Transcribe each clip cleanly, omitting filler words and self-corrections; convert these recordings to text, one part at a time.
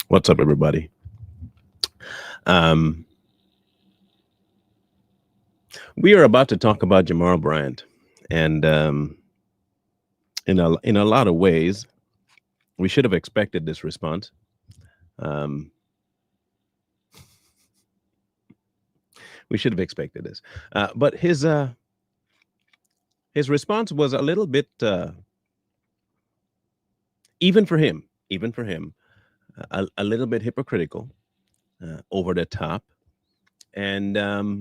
What's up, everybody? Um, we are about to talk about Jamaal Bryant, and in a lot of ways, we should have expected this response. Um, we should have expected this, but his response was a little bit, even for him, a little bit hypocritical, over the top, and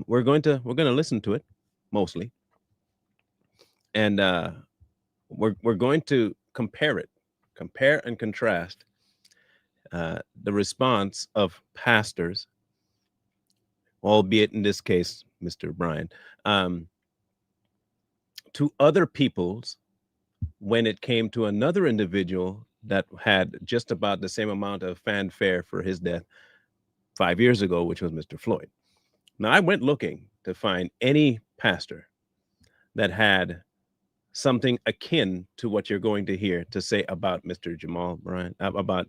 we're going to listen to it mostly, and we're going to compare and contrast the response of pastors, albeit in this case, Mr. Bryan, um, to other people's when it came to another individual that had just about the same amount of fanfare for his death 5 years ago, which was Mr. Floyd. Now, I went looking to find any pastor that had something akin to what you're going to hear to say about Mr. Jamal Bryant, about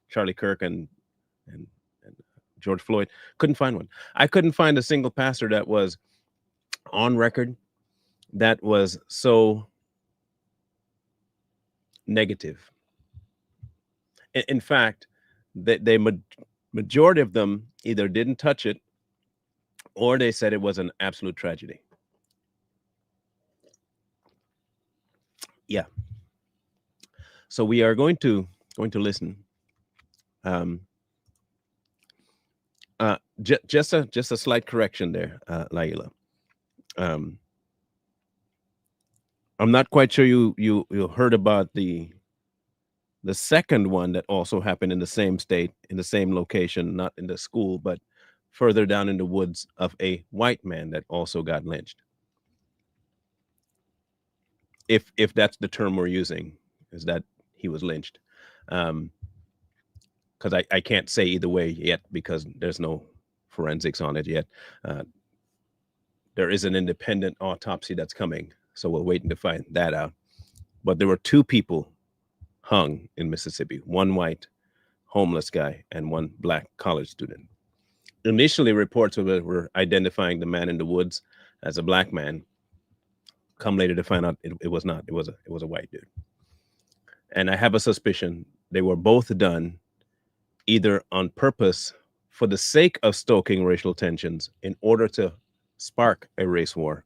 Charlie Kirk and and George Floyd. Couldn't find one. I couldn't find a single pastor that was on record that was so negative. In fact, majority of them either didn't touch it or they said it was an absolute tragedy. Yeah. So we are going to listen. Um, just a slight correction there, Laila. Um, I'm not quite sure you heard about the second one that also happened in the same state, in the same location, not in the school, but further down in the woods, of a white man that also got lynched. If that's the term we're using, is that he was lynched. Um, because I can't say either way yet because there's no forensics on it yet. Uh, there is an independent autopsy that's coming, so we're waiting to find that out. But there were two people hung in Mississippi, one white homeless guy and one black college student. Initially, reports were identifying the man in the woods as a black man. Come later to find out it was not. It was a white dude. And I have a suspicion they were both done either on purpose for the sake of stoking racial tensions in order to spark a race war.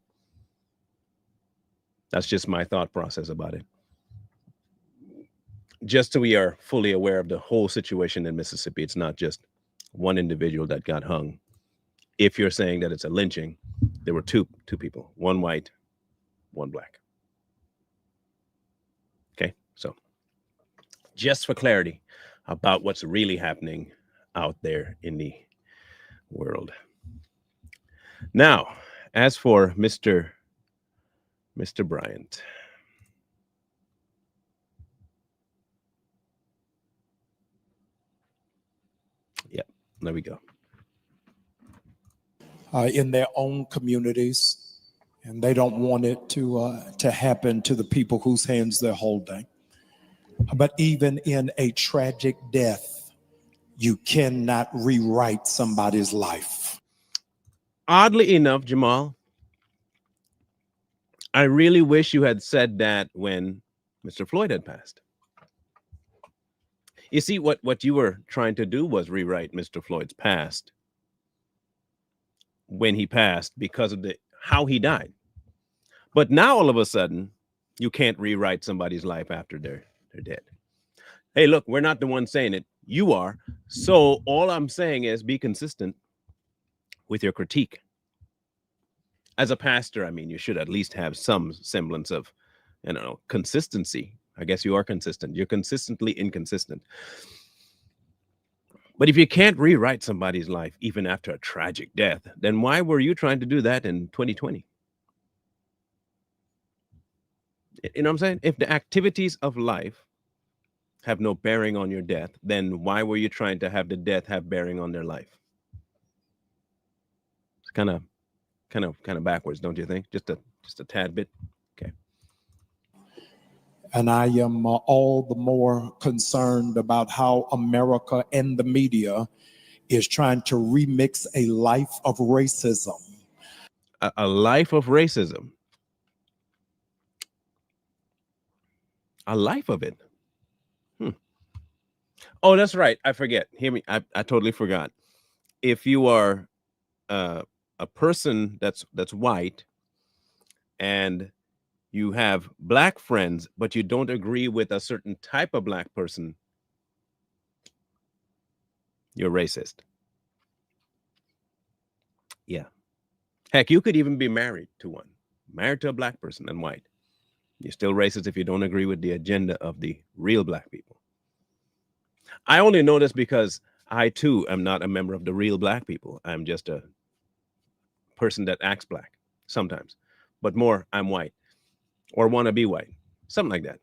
That's just my thought process about it. Just so we are fully aware of the whole situation in Mississippi, it's not just one individual that got hung. If you're saying that it's a lynching, there were two people, one white, one black. Okay, so just for clarity about what's really happening out there in the world. Now, as for Mr. Bryant, yep, there we go. In their own communities, and they don't want it to happen to the people whose hands they're holding. But even in a tragic death, you cannot rewrite somebody's life. Oddly enough, Jamal, I really wish you had said that when Mr. Floyd had passed. You see, what you were trying to do was rewrite Mr. Floyd's past when he passed because of the how he died. But now all of a sudden, you can't rewrite somebody's life after they're dead. Hey, look, we're not the ones saying it. You are. So all I'm saying is be consistent with your critique. As a pastor, I mean, you should at least have some semblance of, consistency. I guess you are consistent. You're consistently inconsistent. But if you can't rewrite somebody's life even after a tragic death, then why were you trying to do that in 2020? You know what I'm saying? If the activities of life have no bearing on your death, then why were you trying to have the death have bearing on their life? It's kind of backwards, don't you think? Just a tad bit. Okay. And I am all the more concerned about how America and the media is trying to remix a life of racism. A life of racism. A life of it. Hmm. Oh, that's right. I forget. Hear me. I totally forgot. If you are uh, a person that's white and you have black friends, but you don't agree with a certain type of black person, you're racist. Yeah. Heck, you could even be married to one, married to a black person and white. You're still racist if you don't agree with the agenda of the real black people. I only know this because I too am not a member of the real black people. I'm just a person that acts black sometimes, but more I'm white or want to be white, something like that.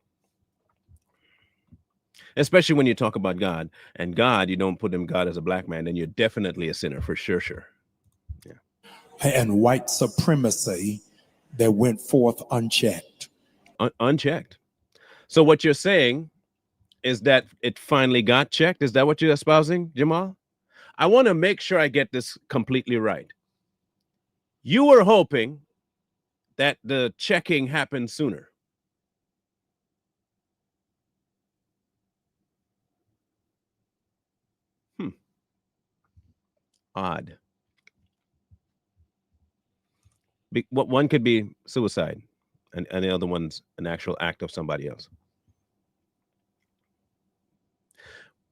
Especially when you talk about God and God, you don't put him God as a black man, then you're definitely a sinner for sure, sure. Yeah. And white supremacy that went forth unchecked. Unchecked. So what you're saying is that it finally got checked. Is that what you're espousing, Jamal? I want to make sure I get this completely right. You were hoping that the checking happened sooner. Hmm. Odd. What one could be suicide, and the other one's an actual act of somebody else.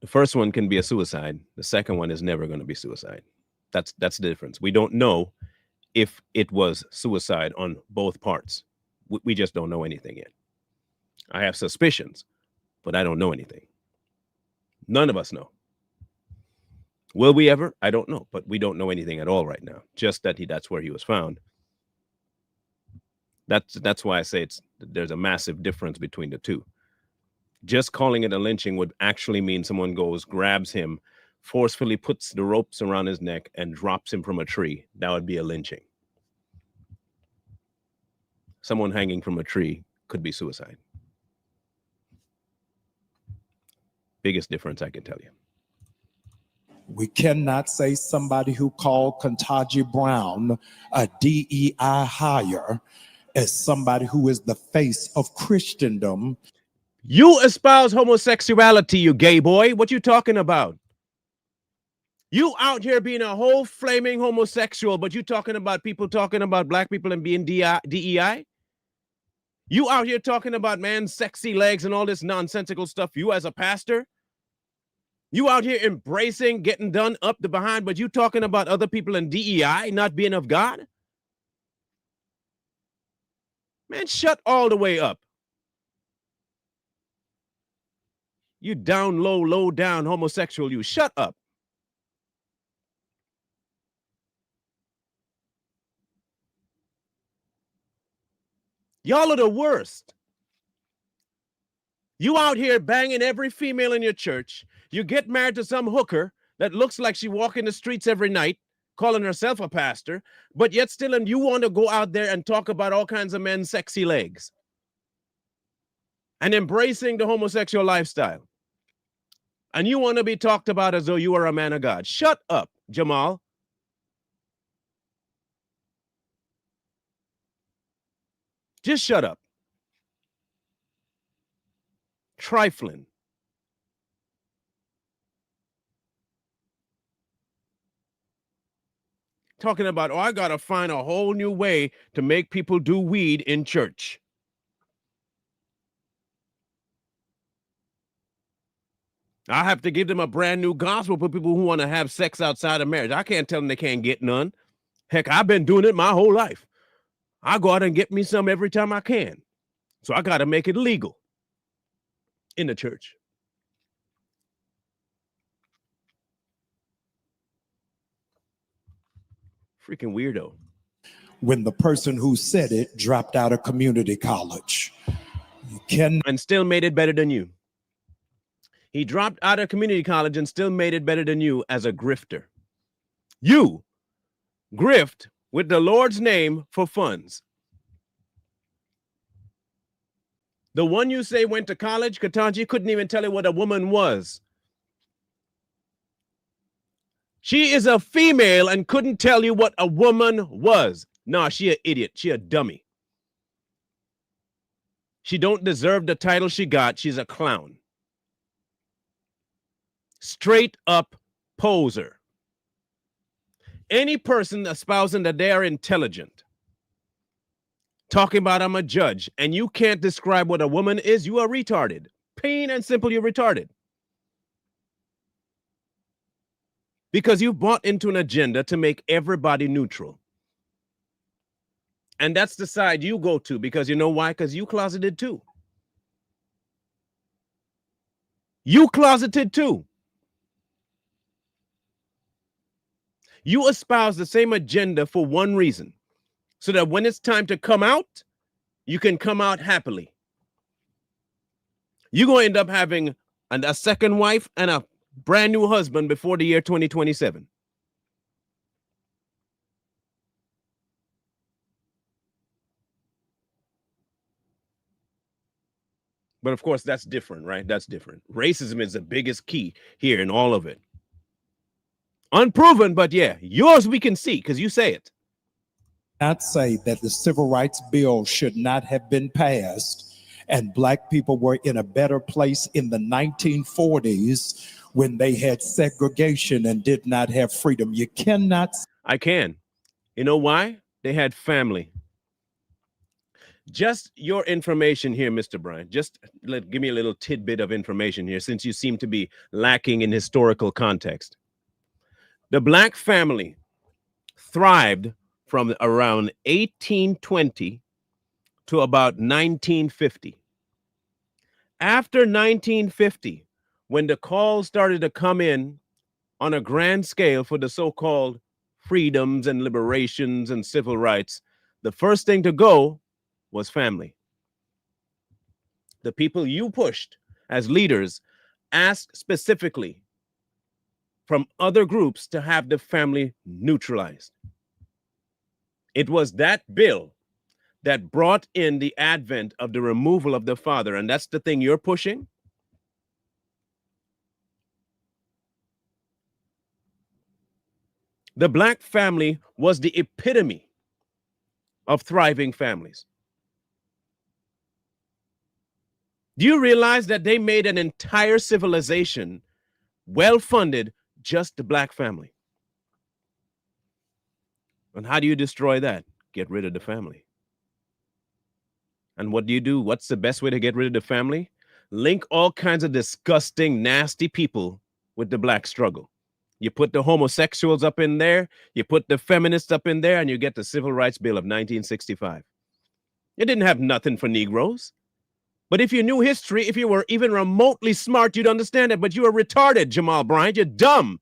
The first one can be a suicide. The second one is never going to be suicide. That's the difference. We don't know if it was suicide on both parts. We just don't know anything yet. I have suspicions, but I don't know anything. None of us know. Will we ever? I don't know, but we don't know anything at all right now. Just that that's where he was found. That's why I say there's a massive difference between the two. Just calling it a lynching would actually mean someone goes, grabs him, forcefully puts the ropes around his neck, and drops him from a tree. That would be a lynching. Someone hanging from a tree could be suicide. Biggest difference I can tell you. We cannot say somebody who called Ketanji Brown a DEI hire as somebody who is the face of Christendom. You espouse homosexuality, you gay boy. What you talking about? You out here being a whole flaming homosexual, but you talking about people talking about black people and being DEI? You out here talking about man's sexy legs and all this nonsensical stuff. You as a pastor? You out here embracing getting done up the behind, but you talking about other people in DEI not being of God? Man, shut all the way up. You down low, low down homosexual, you shut up. Y'all are the worst. You out here banging every female in your church. You get married to some hooker that looks like she walking the streets every night, calling herself a pastor, but yet still, and you want to go out there and talk about all kinds of men's sexy legs and embracing the homosexual lifestyle. And you want to be talked about as though you are a man of God. Shut up, Jamal. Just shut up. Trifling. Talking about, oh, I got to find a whole new way to make people do weed in church. I have to give them a brand new gospel for people who want to have sex outside of marriage. I can't tell them they can't get none. Heck, I've been doing it my whole life. I go out and get me some every time I can. So I got to make it legal in the church. Freaking weirdo. When the person who said it dropped out of community college. You can And still made it better than you. He dropped out of community college and still made it better than you as a grifter. You grift with the Lord's name for funds. The one you say went to college, Katanji, couldn't even tell you what a woman was. She is a female and couldn't tell you what a woman was. Nah, she an idiot. She a dummy. She don't deserve the title she got. She's a clown. Straight up poser. Any person espousing that they are intelligent, talking about I'm a judge, and you can't describe what a woman is, you are retarded. Plain and simple, you're retarded. Because you bought into an agenda to make everybody neutral. And that's the side you go to, because you know why? Because you closeted too. You closeted too. You espouse the same agenda for one reason, so that when it's time to come out, you can come out happily. You're going to end up having a second wife and a brand new husband before the year 2027. But of course, that's different, right? That's different. Racism is the biggest key here in all of it. Unproven, but yeah, yours we can see because you say it. Not say that the Civil Rights Bill should not have been passed and black people were in a better place in the 1940s when they had segregation and did not have freedom. You cannot. I can. You know why? They had family. Just your information here, Mr. Bryant. Just give me a little tidbit of information here, since you seem to be lacking in historical context. The black family thrived from around 1820 to about 1950. After 1950, when the calls started to come in on a grand scale for the so-called freedoms and liberations and civil rights, the first thing to go was family. The people you pushed as leaders asked specifically from other groups to have the family neutralized. It was that bill that brought in the advent of the removal of the father, and that's the thing you're pushing. The black family was the epitome of thriving families. Do you realize that they made an entire civilization well-funded just the black family? And how do you destroy that? Get rid of the family. And what do you do? What's the best way to get rid of the family? Link all kinds of disgusting, nasty people with the black struggle. You put the homosexuals up in there, you put the feminists up in there, and you get the Civil Rights Bill of 1965. It didn't have nothing for Negroes. But if you knew history, if you were even remotely smart, you'd understand it. But you are retarded, Jamaal Bryant. You're dumb.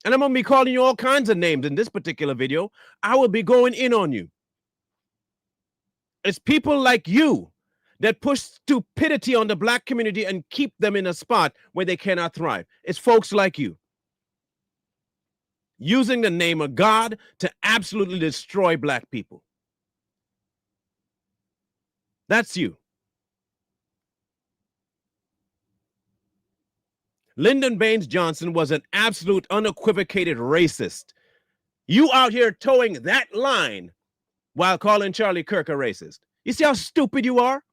And I'm going to be calling you all kinds of names in this particular video. I will be going in on you. It's people like you that push stupidity on the black community and keep them in a spot where they cannot thrive. It's folks like you using the name of God to absolutely destroy black people. That's you. Lyndon Baines Johnson was an absolute unequivocated racist. You out here towing that line while calling Charlie Kirk a racist. You see how stupid you are?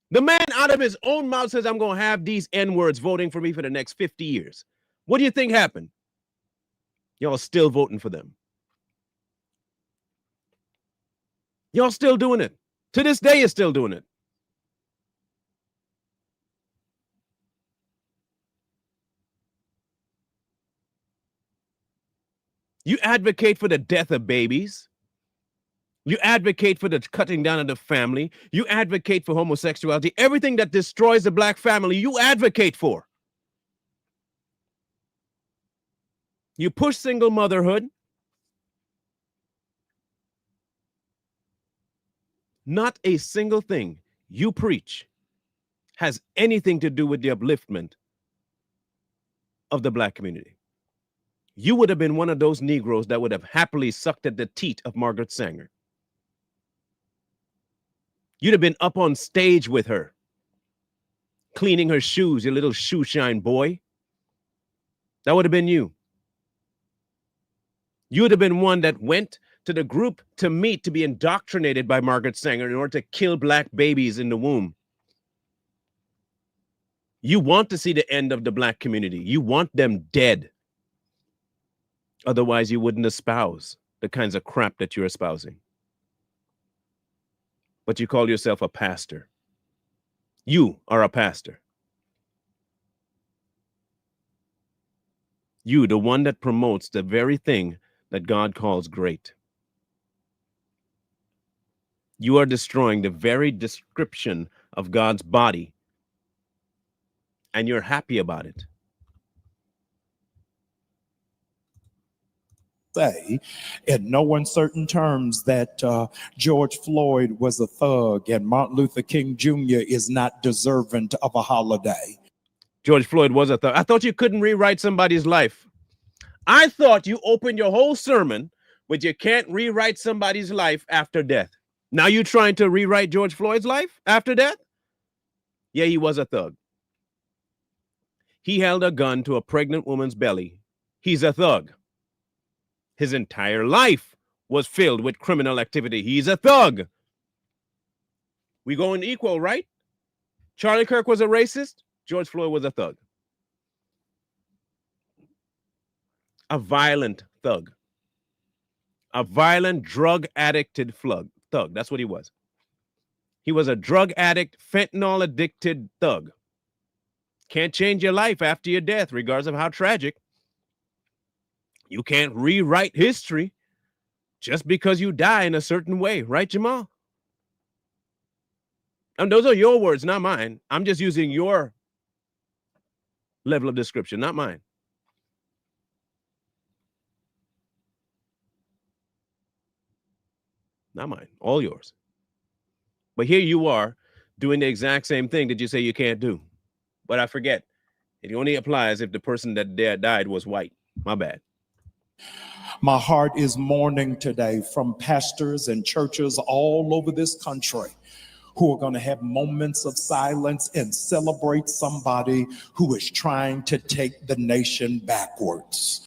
The man out of his own mouth says, I'm going to have these N-words voting for me for the next 50 years. What do you think happened? Y'all still voting for them. Y'all still doing it. To this day, you're still doing it. You advocate for the death of babies. You advocate for the cutting down of the family. You advocate for homosexuality. Everything that destroys the black family, you advocate for. You push single motherhood. Not a single thing you preach has anything to do with the upliftment of the black community. You would have been one of those Negroes that would have happily sucked at the teat of Margaret Sanger. You'd have been up on stage with her, cleaning her shoes, you little shoe shine boy. That would have been you. You would have been one that went to the group to meet to be indoctrinated by Margaret Sanger in order to kill black babies in the womb. You want to see the end of the black community. You want them dead. Otherwise, you wouldn't espouse the kinds of crap that you're espousing. But you call yourself a pastor. You are a pastor. You, the one that promotes the very thing that God calls great. You are destroying the very description of God's body, and you're happy about it. Say in no uncertain terms that George Floyd was a thug and Martin Luther King Jr. is not deserving of a holiday. George Floyd was a thug. I thought you couldn't rewrite somebody's life. I thought you opened your whole sermon with you can't rewrite somebody's life after death. Now you trying to rewrite George Floyd's life after death? Yeah, he was a thug. He held a gun to a pregnant woman's belly. He's a thug. His entire life was filled with criminal activity. He's a thug. We going equal, right? Charlie Kirk was a racist. George Floyd was a thug. A violent thug. A violent, drug-addicted thug. That's what he was. He was a drug addict, fentanyl-addicted thug. Can't change your life after your death, regardless of how tragic. You can't rewrite history just because you die in a certain way, right, Jamal? And those are your words, not mine. I'm just using your level of description, not mine. Not mine, all yours. But here you are doing the exact same thing that you say you can't do. But I forget, it only applies if the person that died was white. My bad. My heart is mourning today from pastors and churches all over this country who are going to have moments of silence and celebrate somebody who is trying to take the nation backwards.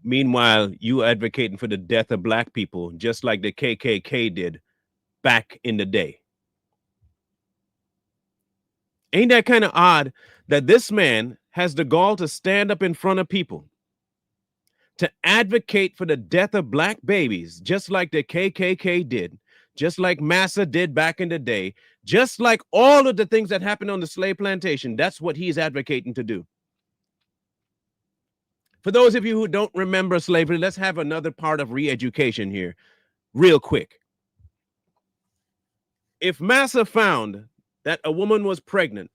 Meanwhile, you advocating for the death of black people, just like the KKK did back in the day. Ain't that kind of odd that this man has the gall to stand up in front of people to advocate for the death of black babies, just like the KKK did, just like Massa did back in the day, just like all of the things that happened on the slave plantation? That's what he's advocating to do. For those of you who don't remember slavery, let's have another part of re-education here real quick. If Massa found that a woman was pregnant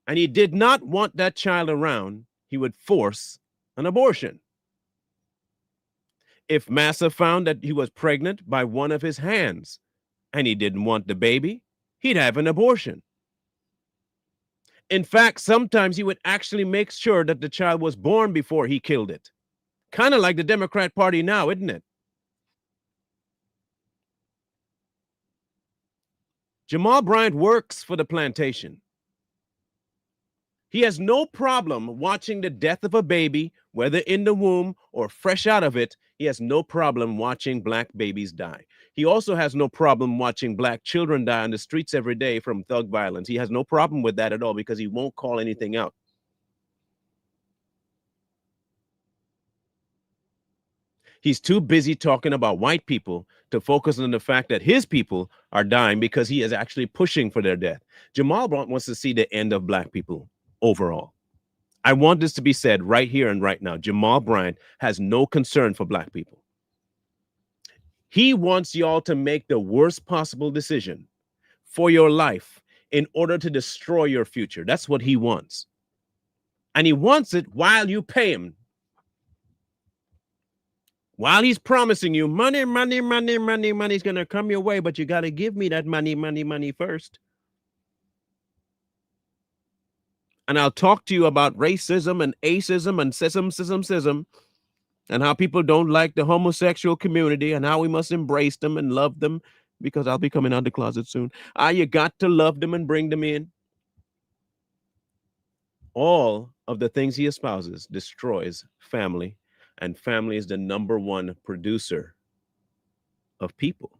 and he did not want that child around, he would force an abortion. If Massa found that he was pregnant by one of his hands and he didn't want the baby, he'd have an abortion. In fact, sometimes he would actually make sure that the child was born before he killed it. Kind of like the Democrat Party now, isn't it? Jamaal Bryant works for the plantation. He has no problem watching the death of a baby, whether in the womb or fresh out of it. He has no problem watching black babies die. He also has no problem watching black children die on the streets every day from thug violence. He has no problem with that at all because he won't call anything out. He's too busy talking about white people to focus on the fact that his people are dying because he is actually pushing for their death. Jamaal Bryant wants to see the end of black people overall. I want this to be said right here and right now. Jamaal Bryant has no concern for black people. He wants y'all to make the worst possible decision for your life in order to destroy your future. That's what he wants. And he wants it while you pay him. While he's promising you money, money's going to come your way, but you got to give me that money first. And I'll talk to you about racism and acism and schism, and how people don't like the homosexual community and how we must embrace them and love them because I'll be coming out the closet soon. You got to love them and bring them in. All of the things he espouses destroys family, and family is the number one producer of people.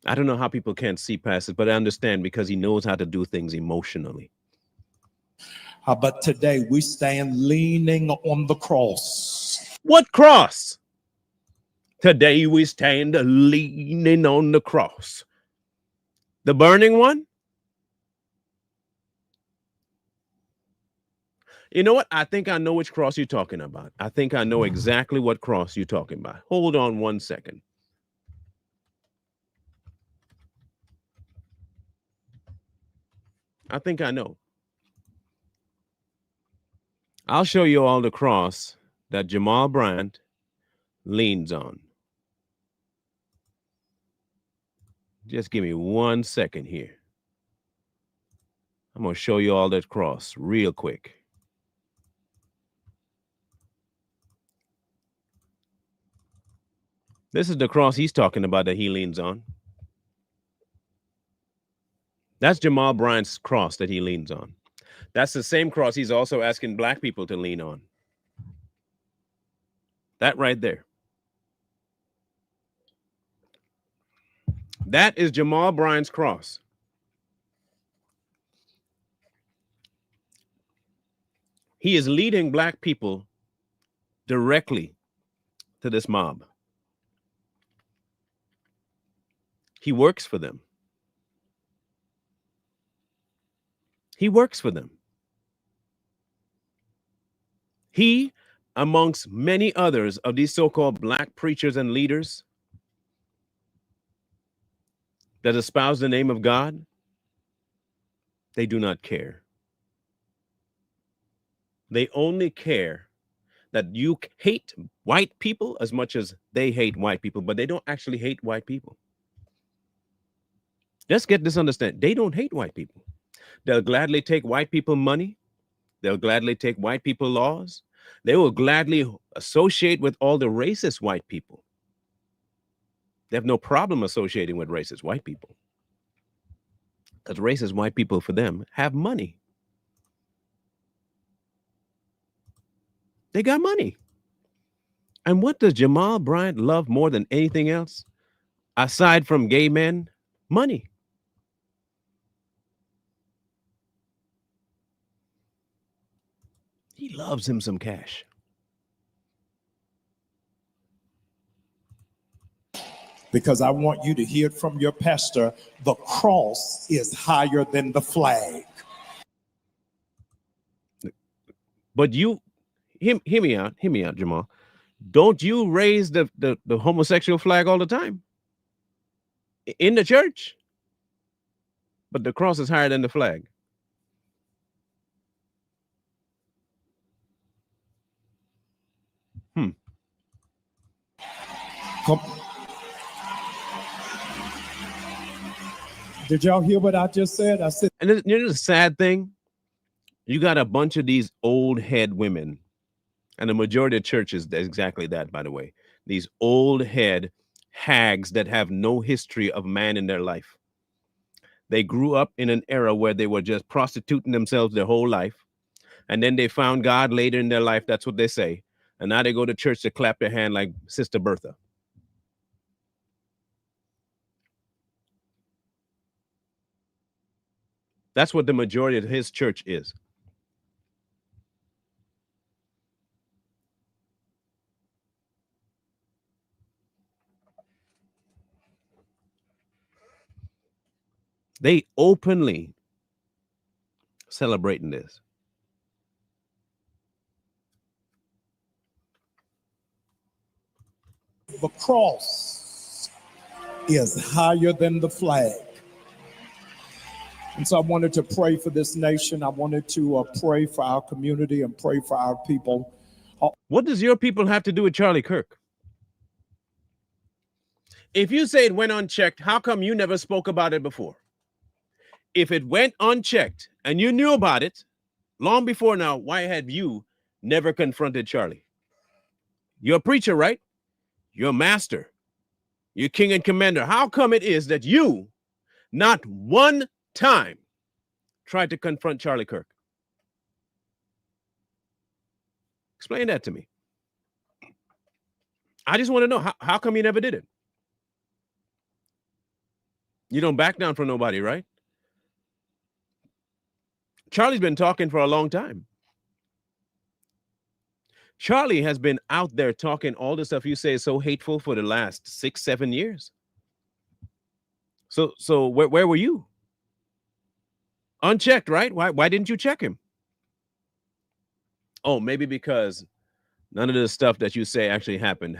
I don't know how people can't see past it, but I understand because he knows how to do things emotionally. But today we stand leaning on the cross. What cross? Today we stand leaning on the cross. The burning one? You know what? I think I know which cross you're talking about. I think I know exactly what cross you're talking about. Hold on 1 second. I think I know. I'll show you all the cross that Jamaal Bryant leans on. Just give me 1 second here. I'm going to show you all that cross real quick. This is the cross he's talking about that he leans on. That's Jamaal Bryant's cross that he leans on. That's the same cross he's also asking black people to lean on. That right there. That is Jamaal Bryant's cross. He is leading black people directly to this mob. He works for them. He works for them. He, amongst many others of these so-called black preachers and leaders that espouse the name of God, they do not care. They only care that you hate white people as much as they hate white people, but they don't actually hate white people. Let's get this understood. They don't hate white people. They'll gladly take white people money. They'll gladly take white people laws. They will gladly associate with all the racist white people. They have no problem associating with racist white people, because racist white people for them have money. They got money. And what does Jamaal Bryant love more than anything else, aside from gay men? Money. He loves him some cash. Because I want you to hear it from your pastor, the cross is higher than the flag. But you, hear me out, Jamal. Don't you raise the homosexual flag all the time in the church? But the cross is higher than the flag. Did y'all hear what I just said? I said, and you know the sad thing? You got a bunch of these old head women, and the majority of churches, that's exactly that, by the way. These old head hags that have no history of man in their life. They grew up in an era where they were just prostituting themselves their whole life. And then they found God later in their life. That's what they say. And now they go to church to clap their hand like Sister Bertha. That's what the majority of his church is. They openly celebrating this. the cross is higher than the flag. And so I wanted to pray for this nation. I wanted to pray for our community and pray for our people. What does your people have to do with Charlie Kirk? If you say it went unchecked, how come you never spoke about it before? If it went unchecked and you knew about it, Long before now, why have you never confronted Charlie? You're a preacher, right? You're a master. You're king and commander. How come it is that you, not one time, tried to confront Charlie Kirk? Explain that to me. I just want to know, how come you never did it? You don't back down from nobody, right? Charlie's been talking for a long time. Charlie has been out there talking all the stuff you say is so hateful for the last 6-7 years. So where were you? Unchecked, right? Why didn't you check him? Oh, maybe because none of the stuff that you say actually happened.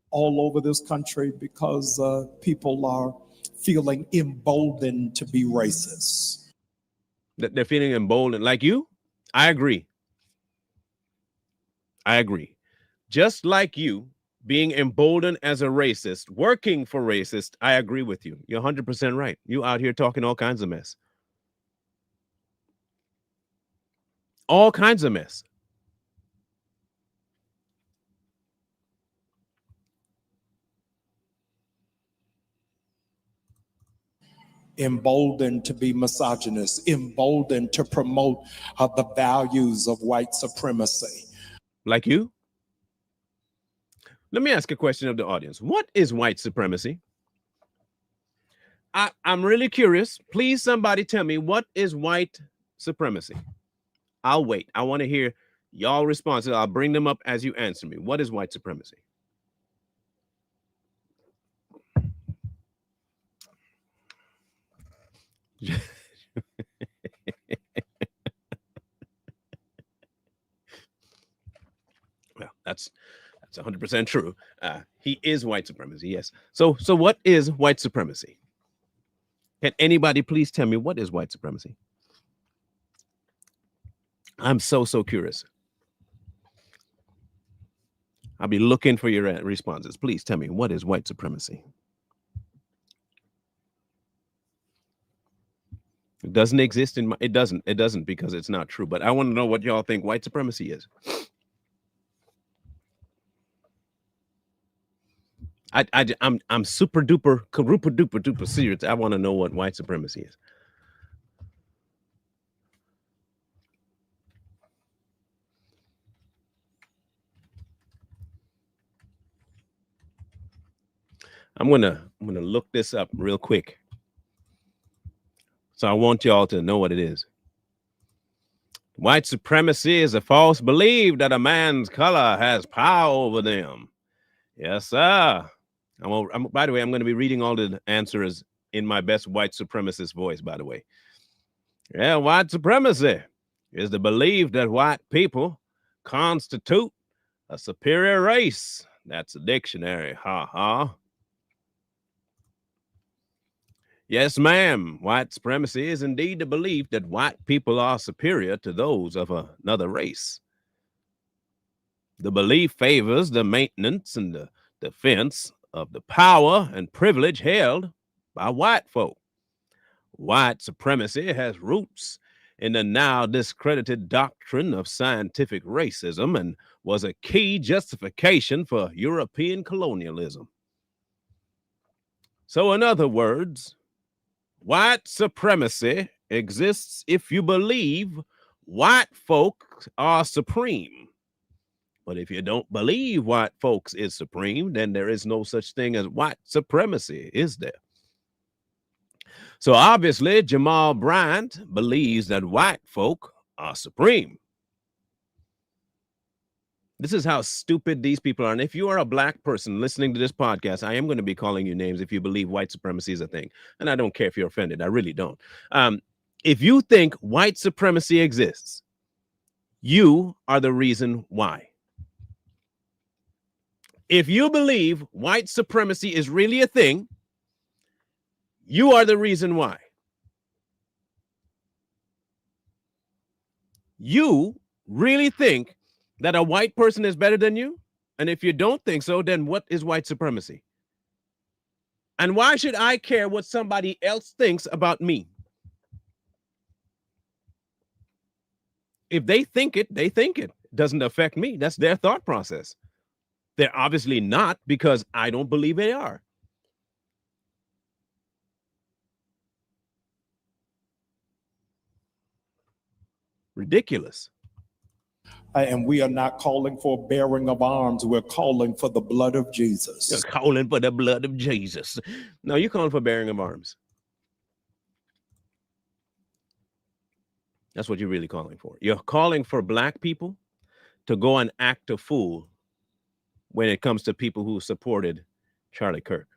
All over this country because people are feeling emboldened to be racist. That they're feeling emboldened, like you? I agree. Just like you, being emboldened as a racist, working for racist, I agree with you. You're 100% right. You out here talking all kinds of mess. All kinds of mess. Emboldened to be misogynist, emboldened to promote the values of white supremacy. Like you? Let me ask a question of the audience. What is white supremacy? I'm really curious. Please, somebody tell me, what is white supremacy? I'll wait. I want to hear y'all responses. I'll bring them up as you answer me. What is white supremacy? Well, that's 100% true. He is white supremacy. Yes. So what is white supremacy? Can anybody please tell me what is white supremacy? I'm so curious. I'll be looking for your responses. Please tell me, what is white supremacy? It doesn't exist in my, it doesn't because it's not true. But I want to know what y'all think white supremacy is. I'm super duper serious. I want to know what white supremacy is. I'm gonna look this up real quick. So I want y'all to know what it is. White supremacy is a false belief that a man's color has power over them. Yes, sir. By the way, I'm going to be reading all the answers in my best white supremacist voice, by the way. Yeah, white supremacy is the belief that white people constitute a superior race. That's a dictionary. Ha ha. Yes, ma'am. White supremacy is indeed the belief that white people are superior to those of another race. The belief favors the maintenance and the defense of the power and privilege held by white folk. White supremacy has roots in the now discredited doctrine of scientific racism and was a key justification for European colonialism. So, in other words, white supremacy exists if you believe white folk are supreme. But if you don't believe white folks is supreme, then there is no such thing as white supremacy, is there? So obviously, Jamaal Bryant believes that white folk are supreme. This is how stupid these people are. And if you are a black person listening to this podcast, I am going to be calling you names if you believe white supremacy is a thing. And I don't care if you're offended. I really don't. If you think white supremacy exists, you are the reason why. If you believe white supremacy is really a thing, you are the reason why. You really think that a white person is better than you? And if you don't think so, then what is white supremacy? And why should I care what somebody else thinks about me? If they think it, they think it. It doesn't affect me. That's their thought process. They're obviously not, because I don't believe they are. Ridiculous. And we are not calling for bearing of arms. We're calling for the blood of You're Jesus. calling for the blood of Jesus. No, you're calling for bearing of arms. That's what you're really calling for. You're calling for black people to go and act a fool when it comes to people who supported Charlie Kirk.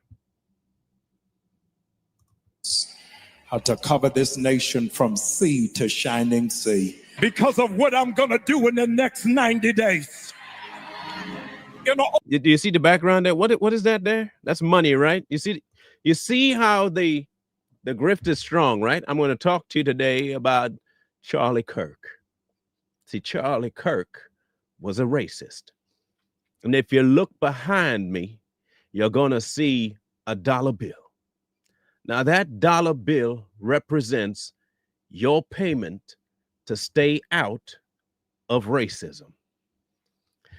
To cover this nation from sea to shining sea. Because of what I'm going to do in the next 90 days. Do you see the background there? What is that there? That's money, right? You see how the grift is strong, right? I'm going to talk to you today about Charlie Kirk. See, Charlie Kirk was a racist. And if you look behind me, you're going to see a dollar bill. Now, that dollar bill represents your payment to stay out of racism.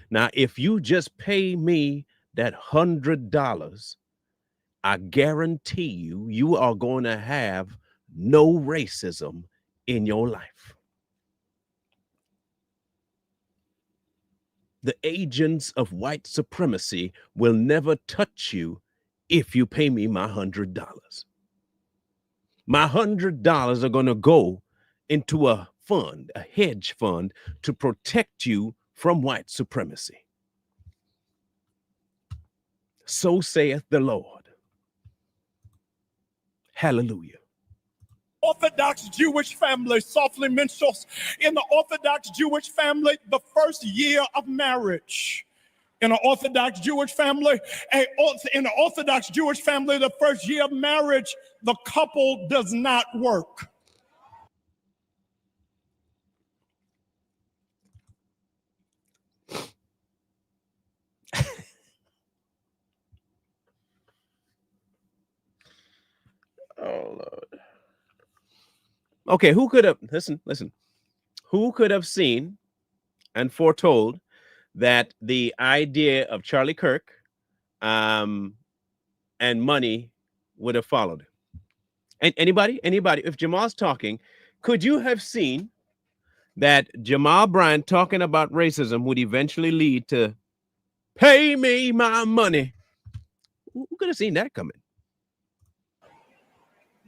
Now, if you just pay me that $100, I guarantee you, you are going to have no racism in your life. The agents of white supremacy will never touch you if you pay me my $100. My $100 are going to go into a fund, a hedge fund, to protect you from white supremacy. So saith the Lord. Hallelujah. Orthodox Jewish family, softly minstrels, in the Orthodox Jewish family, the first year of marriage. In an Orthodox Jewish family, the first year of marriage, the couple does not work. Oh, Lord. Okay, who could have, listen, who could have seen and foretold that the idea of Charlie Kirk and money would have followed? And anybody, if Jamal's talking, could you have seen that Jamaal Bryant talking about racism would eventually lead to pay me my money? Who could have seen that coming?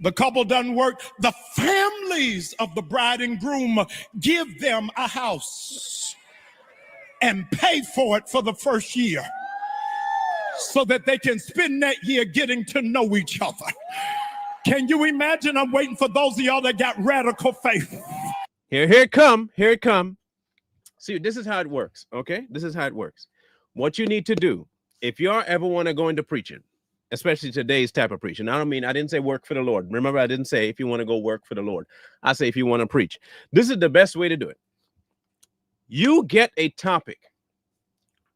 The couple doesn't work. The families of the bride and groom give them a house and pay for it for the first year so that they can spend that year getting to know each other. Can you imagine? I'm waiting for those of y'all that got radical faith. Here it come. See, this is how it works, okay? This is how it works. What you need to do, if you ever want to go into preaching, especially today's type of preaching. I didn't say work for the Lord. Remember, I didn't say if you want to go work for the Lord. I say if you want to preach. This is the best way to do it. You get a topic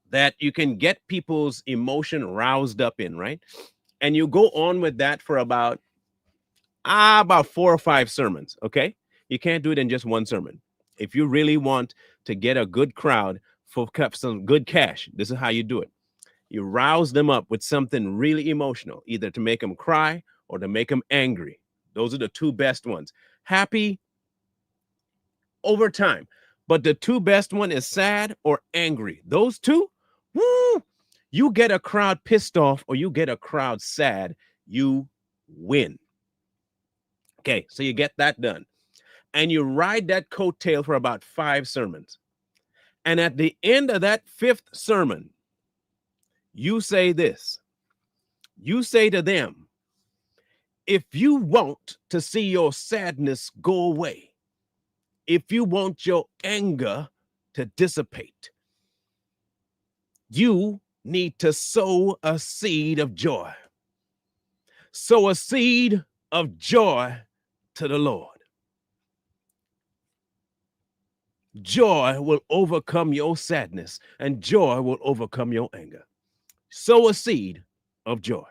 that you can get people's emotion roused up in, right? And you go on with that for about 4 or 5 sermons, okay? You can't do it in just one sermon. If you really want to get a good crowd for some good cash, this is how you do it. You rouse them up with something really emotional, either to make them cry or to make them angry. Those are the two best ones. Happy over time. But the two best one is sad or angry. Those two, woo, you get a crowd pissed off or you get a crowd sad, you win. Okay, so you get that done. And you ride that coattail for about 5 sermons. And at the end of that 5th sermon, you say this. You say to them, if you want to see your sadness go away, if you want your anger to dissipate, you need to sow a seed of joy. Sow a seed of joy to the Lord. Joy will overcome your sadness, and joy will overcome your anger. Sow a seed of joy.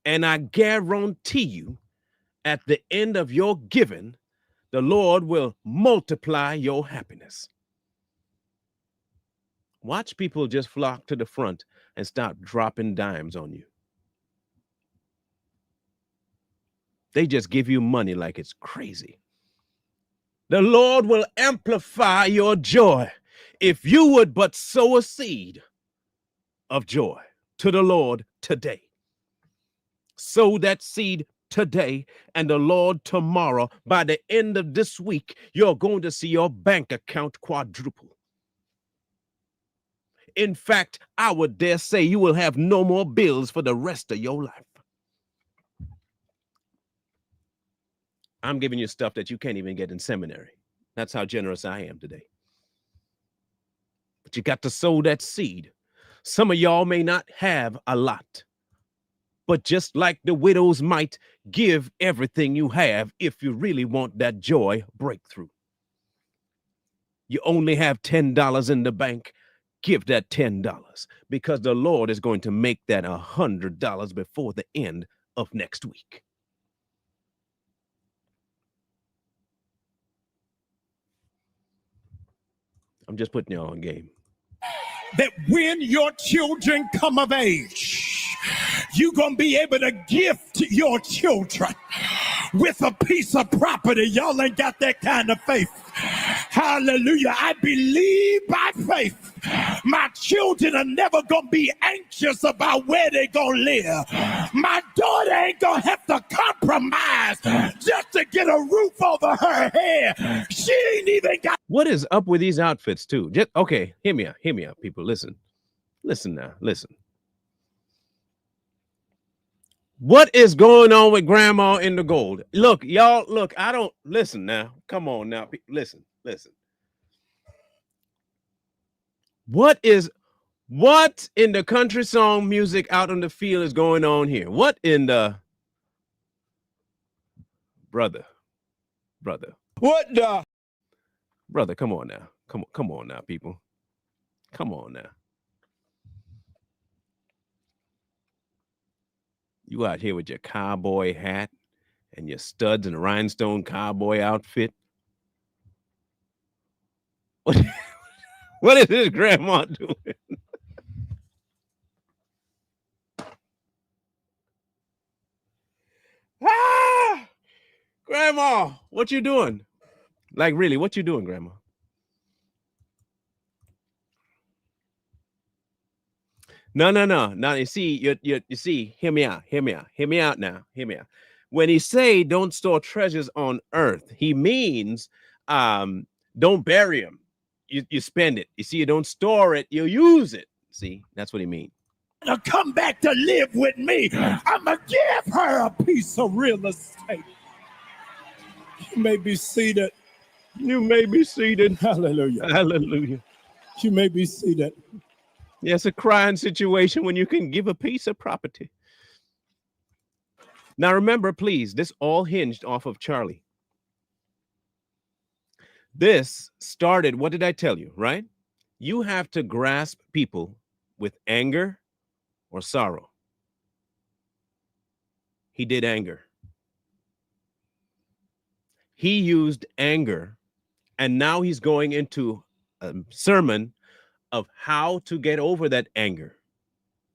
And I guarantee you, at the end of your giving, the Lord will multiply your happiness. Watch people just flock to the front and start dropping dimes on you. They just give you money like it's crazy. The Lord will amplify your joy if you would but sow a seed of joy to the Lord today. Sow that seed today, and the Lord tomorrow, by the end of this week, you're going to see your bank account quadruple. In fact, I would dare say you will have no more bills for the rest of your life. I'm giving you stuff that you can't even get in seminary. That's how generous I am today. But you got to sow that seed. Some of y'all may not have a lot, but just like the widow's mite, give everything you have if you really want that joy breakthrough. You only have $10 in the bank. Give that $10 because the Lord is going to make that $100 before the end of next week. I'm just putting you on game. That when your children come of age, you're going to be able to gift your children with a piece of property. Y'all ain't got that kind of faith. Hallelujah. I believe by faith my children are never going to be anxious about where they're going to live. My daughter ain't going to have to compromise just to get a roof over her head. She ain't even got. What is up with these outfits too? Just okay, hear me out, people. Listen now, listen. What is going on with grandma in the gold? Look, y'all, look, I don't listen now. Come on now. Listen. What in the country song music out in the field is going on here? What in the brother? What the? Brother, come on now. Come on now, people. Come on now. You out here with your cowboy hat and your studs and rhinestone cowboy outfit. What is this grandma doing? Grandma, what you doing? Like, really, what you doing, grandma? No. You see, hear me out now. When he say don't store treasures on earth, he means don't bury them. You spend it. You see, you don't store it, you use it. See, that's what he means. To come back to live with me, I'm going to give her a piece of real estate. You may be seated. Hallelujah. You may be seated. Yeah, it's a crying situation when you can give a piece of property. Now, remember, please, this all hinged off of Charlie. This started, what did I tell you, right? You have to grasp people with anger or sorrow. He did anger. He used anger, and now he's going into a sermon of how to get over that anger.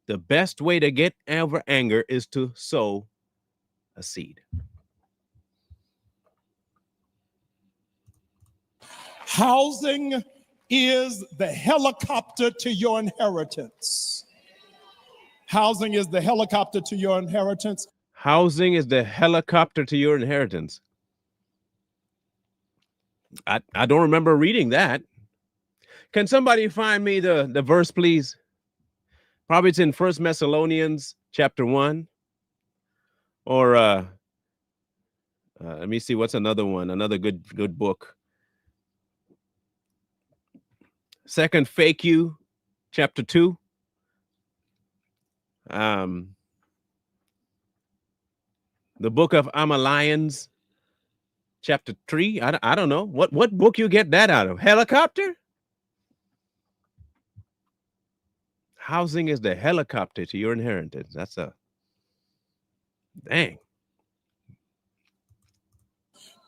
The best way to get over anger is to sow a seed. Housing is the helicopter to your inheritance. Housing is the helicopter to your inheritance. Housing is the helicopter to your inheritance. I don't remember reading that. Can somebody find me the verse, please? Probably it's in 1 Thessalonians chapter 1. Or let me see, what's another one? Another good book. 2 Fake You, chapter 2. The book of Amalians, chapter 3. I don't know. What book you get that out of? Helicopter? Housing is the helicopter to your inheritance. That's a dang.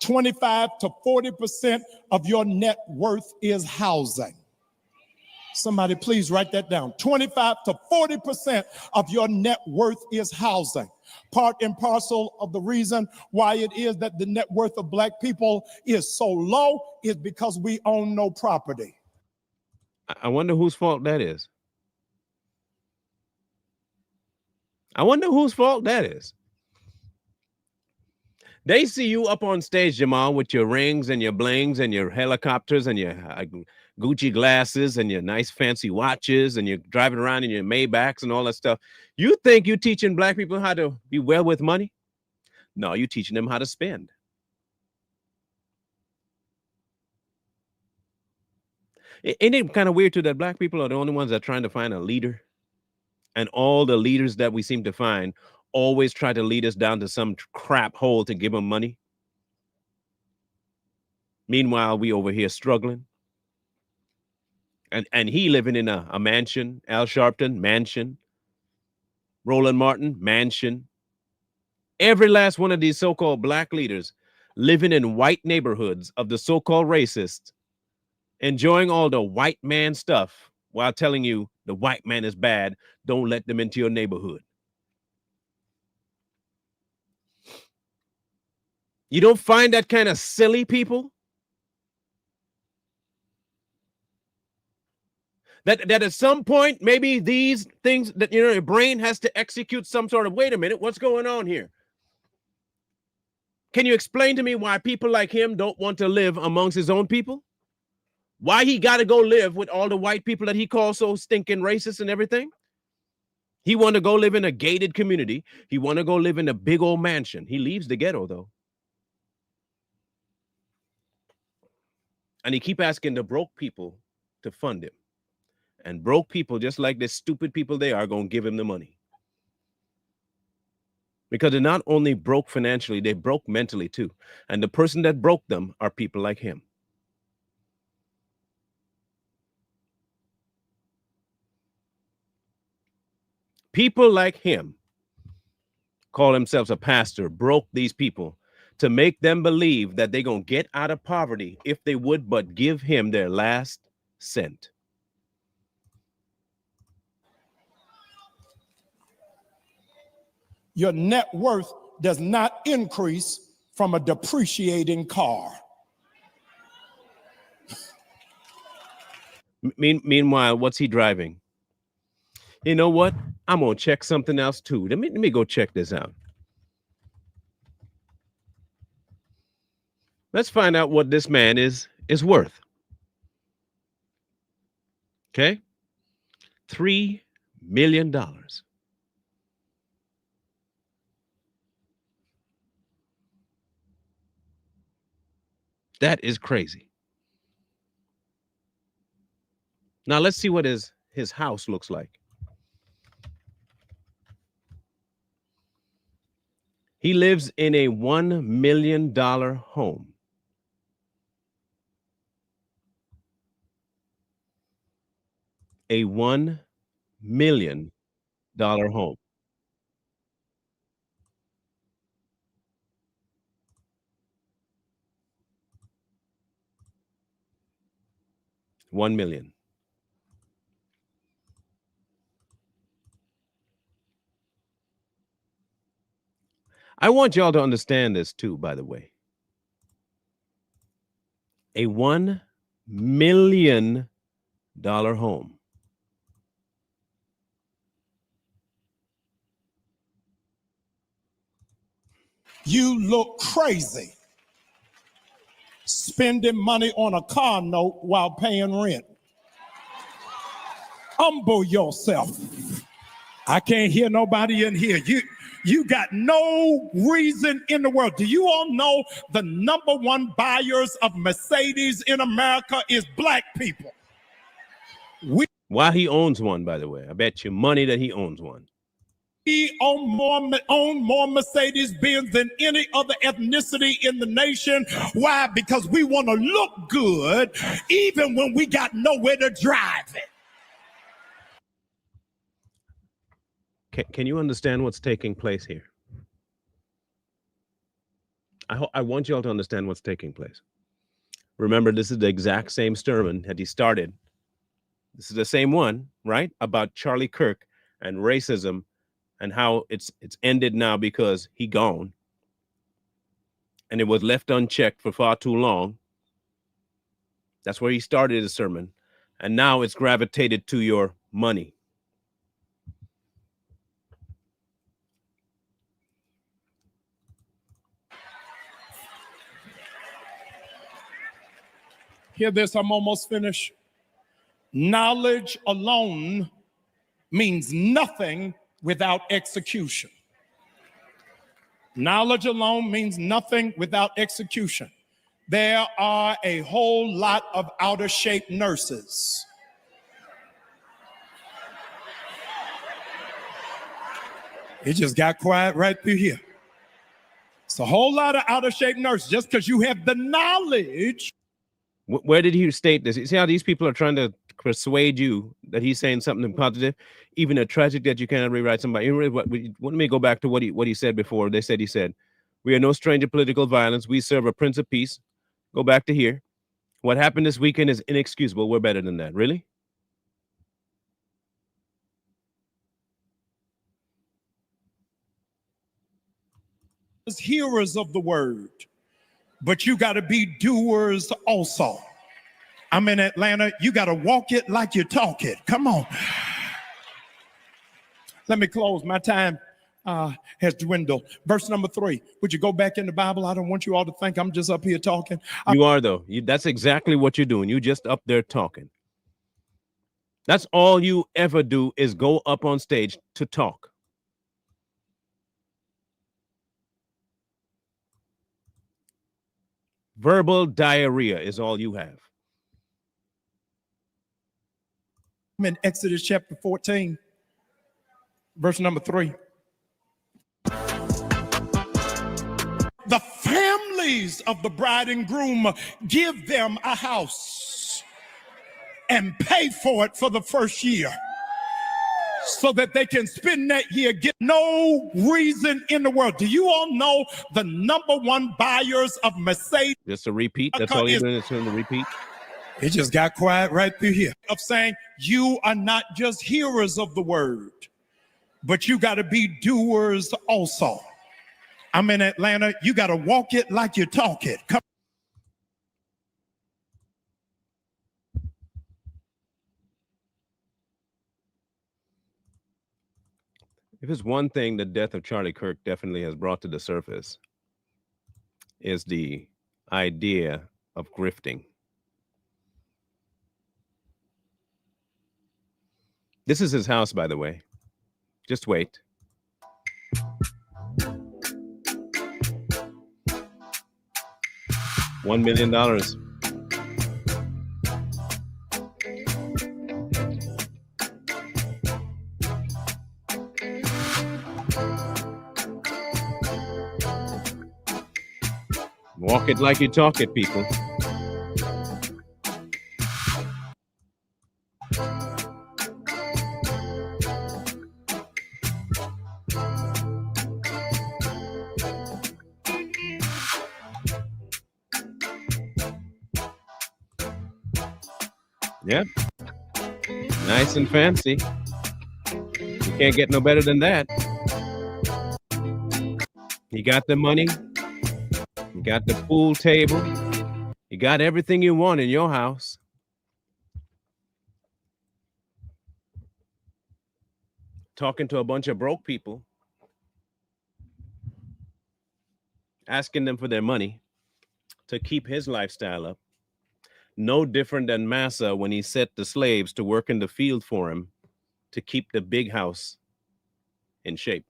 25 to 40% of your net worth is housing. Somebody please write that down. 25 to 40% of your net worth is housing. Part and parcel of the reason why it is that the net worth of black people is so low is because we own no property. I wonder whose fault that is. I wonder whose fault that is. They see you up on stage, Jamal, with your rings and your blings and your helicopters and your Gucci glasses and your nice fancy watches, and you're driving around in your Maybachs and all that stuff. You think you're teaching black people how to be well with money? No, you're teaching them how to spend. Ain't it kind of weird too that black people are the only ones that are trying to find a leader? And all the leaders that we seem to find always try to lead us down to some crap hole to give them money. Meanwhile, we over here struggling. And he living in a mansion, Al Sharpton, mansion. Roland Martin, mansion. Every last one of these so-called black leaders living in white neighborhoods of the so-called racists, enjoying all the white man stuff while telling you the white man is bad. Don't let them into your neighborhood. You don't find that kind of silly, people? That at some point, maybe these things that, your brain has to execute some sort of, wait a minute, what's going on here? Can you explain to me why people like him don't want to live amongst his own people? Why he got to go live with all the white people that he calls so stinking racist and everything? He want to go live in a gated community. He want to go live in a big old mansion. He leaves the ghetto, though. And he keep asking the broke people to fund him. And broke people, just like the stupid people they are, going to give him the money. Because they're not only broke financially, they broke mentally too. And the person that broke them are people like him. People like him call themselves a pastor, broke these people to make them believe that they're going to get out of poverty if they would but give him their last cent. Your net worth does not increase from a depreciating car. Meanwhile, what's he driving? You know what? I'm going to check something else too. Let me go check this out. Let's find out what this man is worth. Okay? $3 million. That is crazy. Now let's see what his house looks like. He lives in a $1 million home. A $1 million home. $1 million. I want y'all to understand this too, by the way. A $1 million home. You look crazy spending money on a car note while paying rent. Humble yourself. I can't hear nobody in here. You got no reason in the world. Do you all know the number one buyers of Mercedes in America is black people? Why he owns one, by the way. I bet you money that he owns one. We own more Mercedes-Benz than any other ethnicity in the nation. Why? Because we want to look good even when we got nowhere to drive it. Can you understand what's taking place here? I want you all to understand what's taking place. Remember, this is the exact same sermon that he started. This is the same one, right? About Charlie Kirk and racism and how it's ended now because he gone and it was left unchecked for far too long. That's where he started his sermon. And now it's gravitated to your money. Hear this, I'm almost finished. Knowledge alone means nothing without execution. Knowledge alone means nothing without execution. There are a whole lot of outer shape nurses. It just got quiet right through here. It's a whole lot of outer shape nurses. Just because you have the knowledge. Where did he state this? You see how these people are trying to persuade you that he's saying something positive, even a tragic that you cannot rewrite somebody. Let me go back to what he said before. He said, we are no stranger to political violence. We serve a Prince of Peace. Go back to here. What happened this weekend is inexcusable. We're better than that. Really? Hearers of the word, but you got to be doers also. I'm in Atlanta. You got to walk it like you talk it. Come on. Let me close. My time has dwindled. Verse number 3. Would you go back in the Bible? I don't want you all to think I'm just up here talking. You are, though. That's exactly what you're doing. You just up there talking. That's all you ever do is go up on stage to talk. Verbal diarrhea is all you have. I'm in Exodus chapter 14, verse number 3. The families of the bride and groom give them a house and pay for it for the first year so that they can spend that year, get no reason in the world. Do you all know the number one buyers of Mercedes? Just a repeat. That's all you're doing is doing the repeat. It just got quiet right through here. Of saying you are not just hearers of the word, but you got to be doers also. I'm in Atlanta. You got to walk it like you talk it. Come. If it's one thing the death of Charlie Kirk definitely has brought to the surface, is the idea of grifting. This is his house, by the way. Just wait. $1 million. Walk it like you talk it, people. Yep. Nice and fancy. You can't get no better than that. You got the money. You got the pool table. You got everything you want in your house. Talking to a bunch of broke people. Asking them for their money to keep his lifestyle up. No different than Massa when he set the slaves to work in the field for him to keep the big house in shape.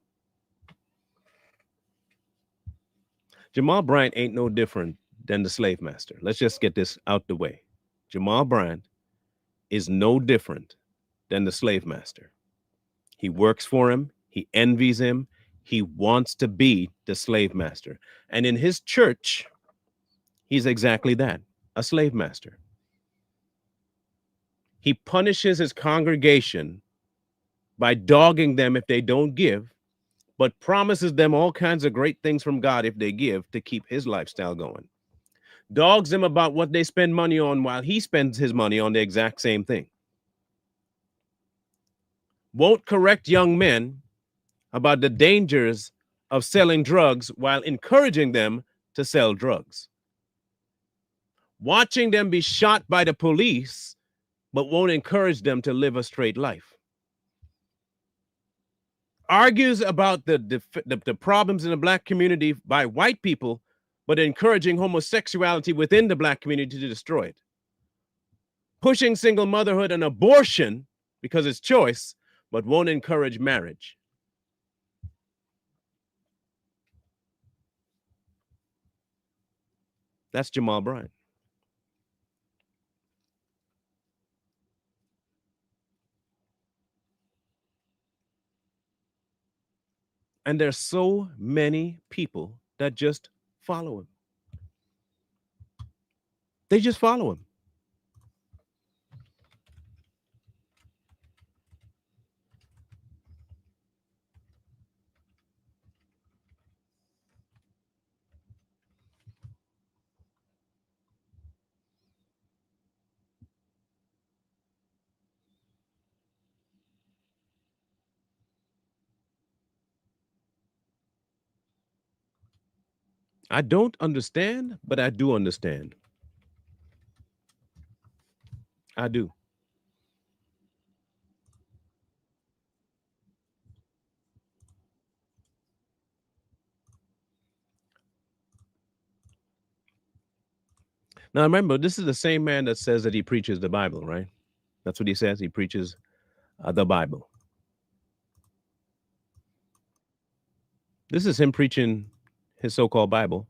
Jamaal Bryant ain't no different than the slave master. Let's just get this out the way. Jamaal Bryant is no different than the slave master. He works for him. He envies him. He wants to be the slave master. And in his church, he's exactly that, a slave master. He punishes his congregation by dogging them if they don't give, but promises them all kinds of great things from God if they give to keep his lifestyle going. Dogs them about what they spend money on while he spends his money on the exact same thing. Won't correct young men about the dangers of selling drugs while encouraging them to sell drugs. Watching them be shot by the police, but won't encourage them to live a straight life. Argues about the problems in the black community by white people, but encouraging homosexuality within the black community to destroy it. Pushing single motherhood and abortion because it's choice, but won't encourage marriage. That's Jamaal Bryant. And there's so many people that just follow him. They just follow him. I don't understand, but I do understand. I do. Now, remember, this is the same man that says that he preaches the Bible, right? That's what he says. He preaches the Bible. This is him preaching his so-called Bible.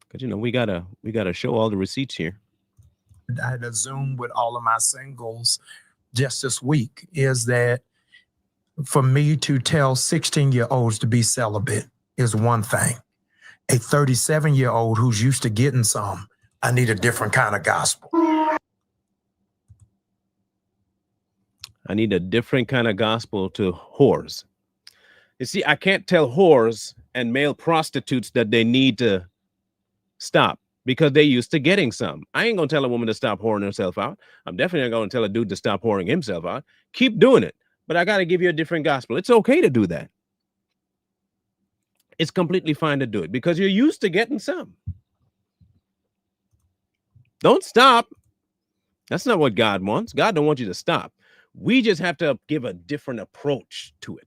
Because, you know, we gotta show all the receipts here. I had a Zoom with all of my singles just this week, is that for me to tell 16-year-olds to be celibate is one thing. A 37-year-old who's used to getting some, I need a different kind of gospel. I need a different kind of gospel to whores. You see, I can't tell whores and male prostitutes that they need to stop because they're used to getting some. I ain't gonna tell a woman to stop whoring herself out. I'm definitely not gonna tell a dude to stop whoring himself out. Keep doing it, but I gotta give you a different gospel. It's okay to do that. It's completely fine to do it because you're used to getting some. Don't stop. That's not what God wants. God don't want you to stop. We just have to give a different approach to it.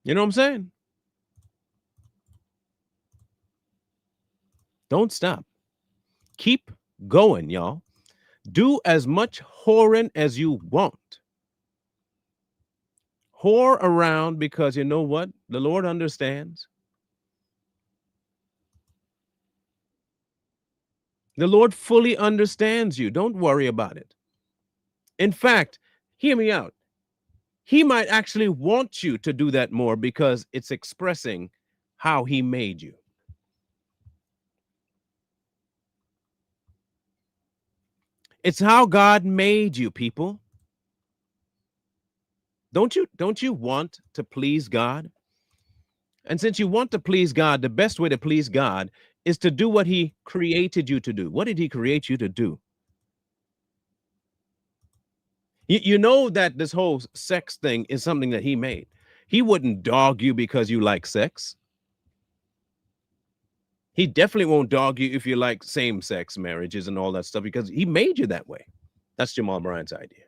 You know what I'm saying? Don't stop. Keep going, y'all. Do as much whoring as you want. Whore around because you know what? The Lord understands. The Lord fully understands you. Don't worry about it. In fact, hear me out. He might actually want you to do that more because it's expressing how he made you. It's how God made you, people. Don't you want to please God? And since you want to please God, the best way to please God is to do what he created you to do. What did he create you to do? You know that this whole sex thing is something that he made. He wouldn't dog you because you like sex. He definitely won't dog you if you like same-sex marriages and all that stuff because he made you that way. That's Jamaal Bryant's idea.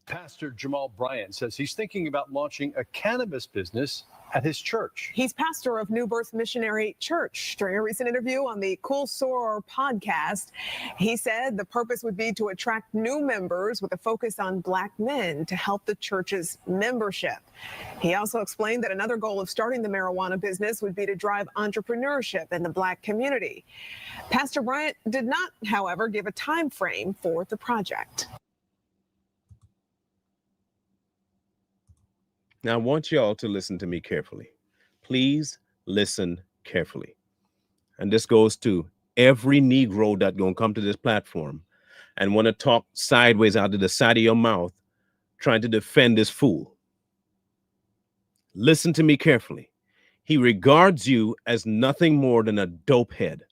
Pastor Jamaal Bryant says he's thinking about launching a cannabis business at his church. He's pastor of New Birth Missionary Church. During a recent interview on the Cool Soror podcast, he said the purpose would be to attract new members with a focus on Black men to help the church's membership. He also explained that another goal of starting the marijuana business would be to drive entrepreneurship in the Black community. Pastor Bryant did not, however, give a time frame for the project. Now, I want y'all to listen to me carefully. Please listen carefully. And this goes to every Negro that's going to come to this platform and want to talk sideways out of the side of your mouth, trying to defend this fool. Listen to me carefully. He regards you as nothing more than a dope head.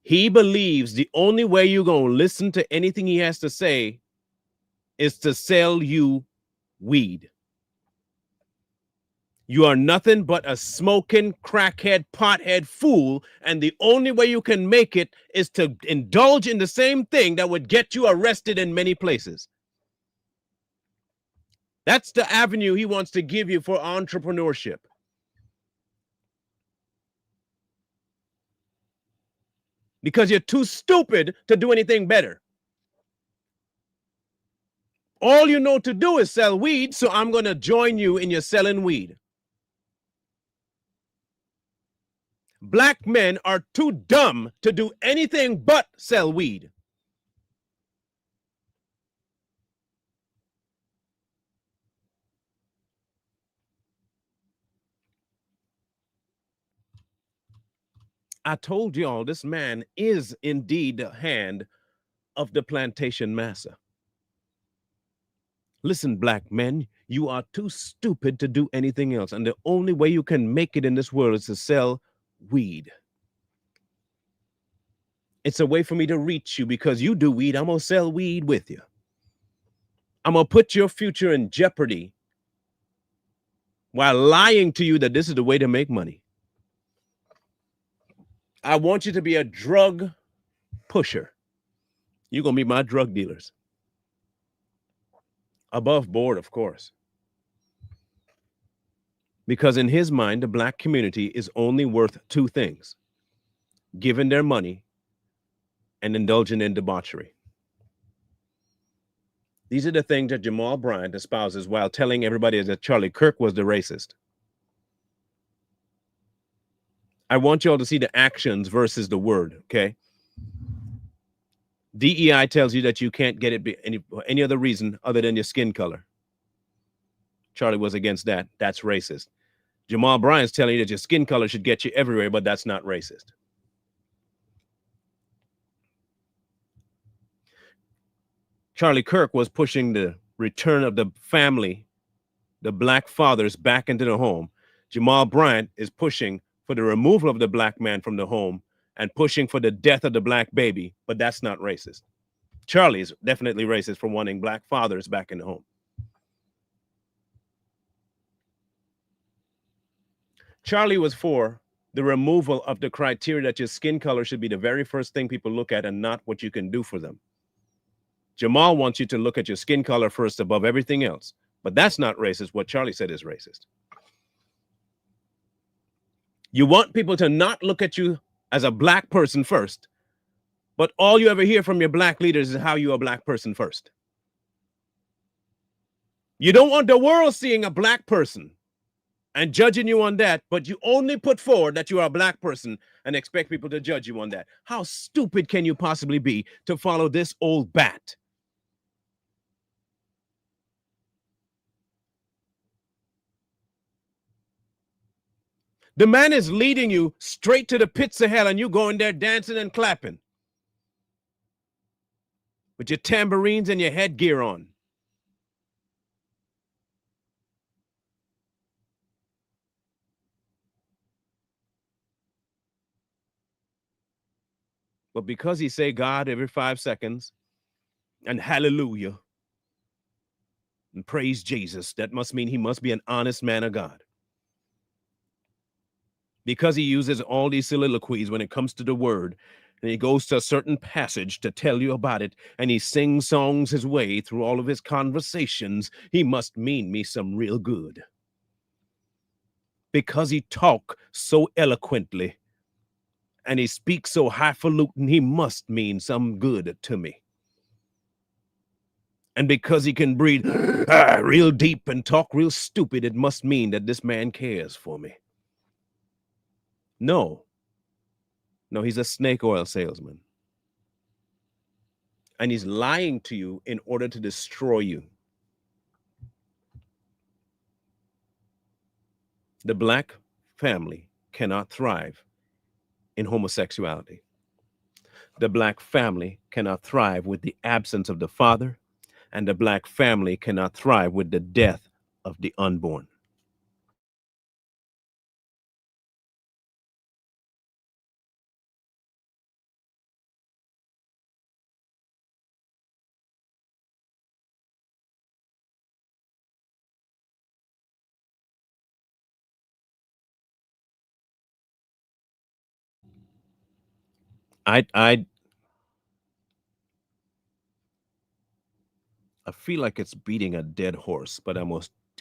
He believes the only way you're going to listen to anything he has to say is to sell you weed. You are nothing but a smoking, crackhead, pothead fool, and the only way you can make it is to indulge in the same thing that would get you arrested in many places. That's the avenue he wants to give you for entrepreneurship. Because you're too stupid to do anything better. All you know to do is sell weed, so I'm going to join you in your selling weed. Black men are too dumb to do anything but sell weed. I told y'all this man is indeed the hand of the plantation massa. Listen, black men, you are too stupid to do anything else. And the only way you can make it in this world is to sell weed. It's a way for me to reach you because you do weed. I'm going to sell weed with you. I'm going to put your future in jeopardy while lying to you that this is the way to make money. I want you to be a drug pusher. You're going to be my drug dealers. Above board, of course. Because in his mind, the black community is only worth two things: giving their money and indulging in debauchery. These are the things that Jamaal Bryant espouses while telling everybody that Charlie Kirk was the racist. I want y'all to see the actions versus the word, okay? DEI tells you that you can't get it any other reason other than your skin color. Charlie was against that. That's racist. Jamaal Bryant's telling you that your skin color should get you everywhere, but that's not racist. Charlie Kirk was pushing the return of the family, the black fathers, back into the home. Jamaal Bryant is pushing for the removal of the black man from the home and pushing for the death of the black baby, but that's not racist. Charlie is definitely racist for wanting black fathers back in the home. Charlie was for the removal of the criteria that your skin color should be the very first thing people look at and not what you can do for them. Jamal wants you to look at your skin color first above everything else, but that's not racist. What Charlie said is racist. You want people to not look at you as a black person first, but all you ever hear from your black leaders is how you're a black person first. You don't want the world seeing a black person and judging you on that, but you only put forward that you are a black person and expect people to judge you on that. How stupid can you possibly be to follow this old bat? The man is leading you straight to the pits of hell, and you going there dancing and clapping with your tambourines and your headgear on. But because he say God every 5 seconds and hallelujah and praise Jesus, that must mean he must be an honest man of God. Because he uses all these soliloquies when it comes to the word, And he goes to a certain passage to tell you about it, and he sings songs his way through all of his conversations. He must mean me some real good. Because he talk so eloquently and he speaks so highfalutin, he must mean some good to me. And because he can breathe real deep and talk real stupid, it must mean that this man cares for me. No, he's a snake oil salesman. And he's lying to you in order to destroy you. The black family cannot thrive in homosexuality. The black family cannot thrive with the absence of the father, and the black family cannot thrive with the death of the unborn. I feel like it's beating a dead horse, but I'm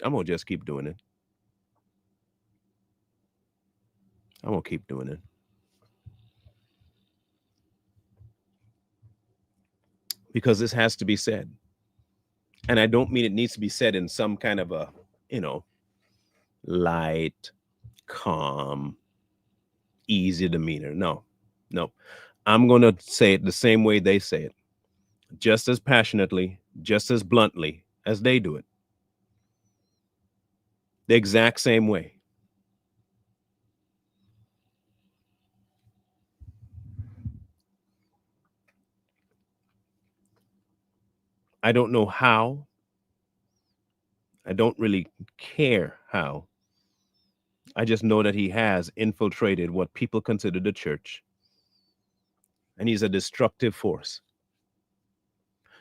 gonna just keep doing it. I'm gonna keep doing it because this has to be said, and I don't mean it needs to be said in some kind of a light, calm, easy demeanor. No, no, I'm gonna say it the same way they say it, just as passionately, just as bluntly as they do it, the exact same way. I don't know how. I don't really care how. I just know that he has infiltrated what people consider the church, and he's a destructive force.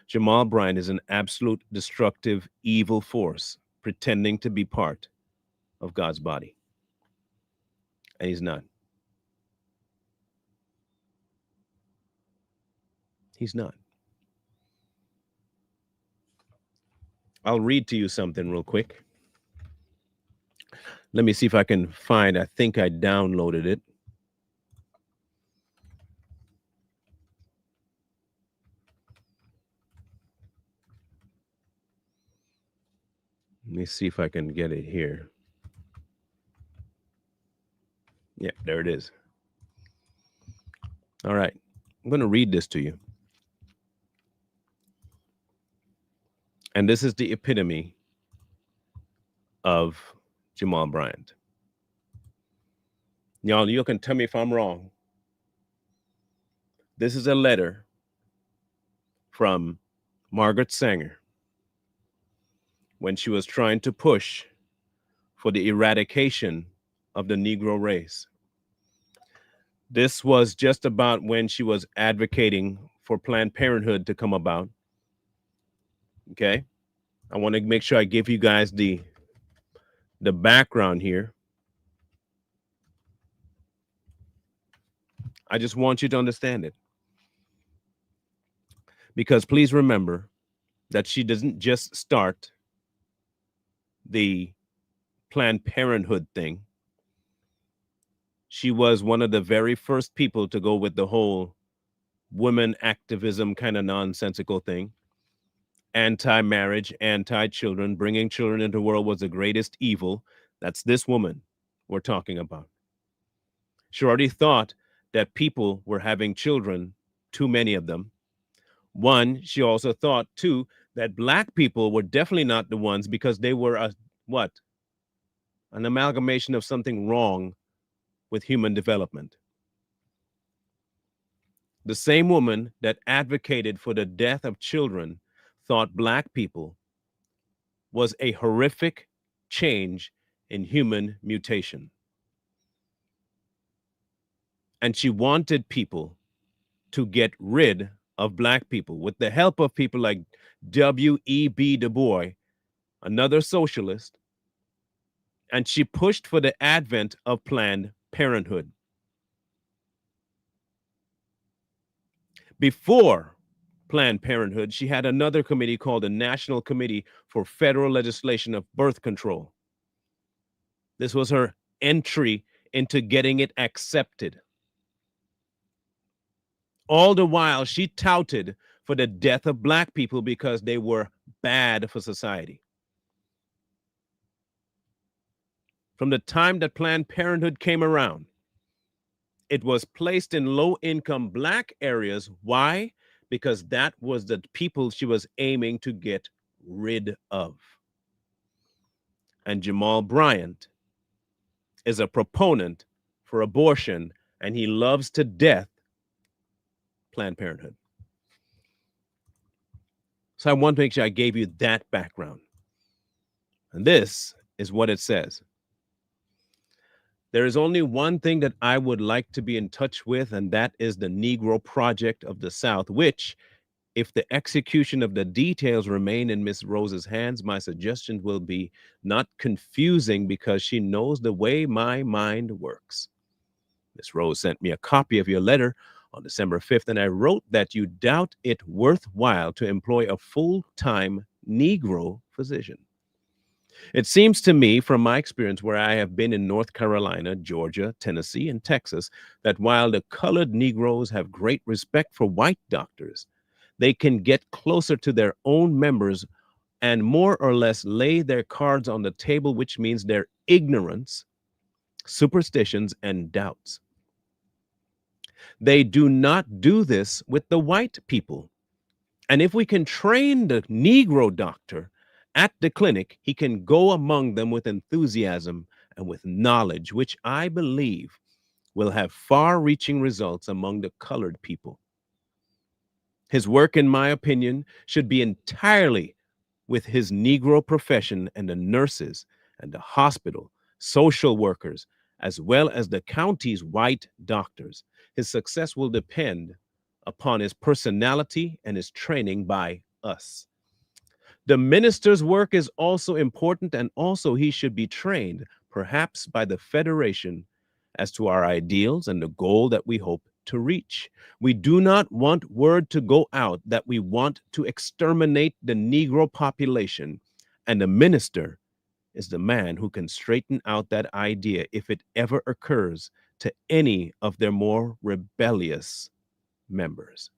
Jamal Bryant is an absolute destructive, evil force pretending to be part of God's body, and he's not. He's not. I'll read to you something real quick. Let me see if I can find. I think I downloaded it. Let me see if I can get it here. Yeah, there it is. All right. I'm going to read this to you. And this is the epitome of Jamal Bryant. Y'all, you can tell me if I'm wrong. This is a letter from Margaret Sanger when she was trying to push for the eradication of the Negro race. This was just about when she was advocating for Planned Parenthood to come about. Okay? I want to make sure I give you guys the background here. I just want you to understand it. Because please remember that she doesn't just start the Planned Parenthood thing. She was one of the very first people to go with the whole women activism kind of nonsensical thing. Anti-marriage, anti-children, bringing children into the world was the greatest evil. That's this woman we're talking about. She already thought that people were having children, too many of them. One, she also thought, too, that black people were definitely not the ones because they were what? An amalgamation of something wrong with human development. The same woman that advocated for the death of children thought black people was a horrific change in human mutation. And she wanted people to get rid of black people with the help of people like W.E.B. Du Bois, another socialist. And she pushed for the advent of Planned Parenthood. Before Planned Parenthood, she had another committee called the National Committee for Federal Legislation of Birth Control. This was her entry into getting it accepted. All the while, she touted for the death of black people because they were bad for society. From the time that Planned Parenthood came around, it was placed in low-income black areas. Why? Because that was the people she was aiming to get rid of. And Jamaal Bryant is a proponent for abortion, and he loves to death Planned Parenthood. So I want to make sure I gave you that background. And this is what it says. There is only one thing that I would like to be in touch with, and that is the Negro Project of the South, which, if the execution of the details remain in Miss Rose's hands, my suggestion will be not confusing because she knows the way my mind works. Miss Rose sent me a copy of your letter on December 5th, and I wrote that you doubt it worthwhile to employ a full-time Negro physician. It seems to me, from my experience where I have been in North Carolina, Georgia, Tennessee, and Texas, that while the colored Negroes have great respect for white doctors, they can get closer to their own members and more or less lay their cards on the table, which means their ignorance, superstitions, and doubts. They do not do this with the white people. And if we can train the Negro doctor at the clinic, he can go among them with enthusiasm and with knowledge, which I believe will have far-reaching results among the colored people. His work, in my opinion, should be entirely with his Negro profession and the nurses and the hospital, social workers, as well as the county's white doctors. His success will depend upon his personality and his training by us. The minister's work is also important, and also he should be trained, perhaps by the Federation, as to our ideals and the goal that we hope to reach. We do not want word to go out that we want to exterminate the Negro population, and the minister is the man who can straighten out that idea if it ever occurs to any of their more rebellious members.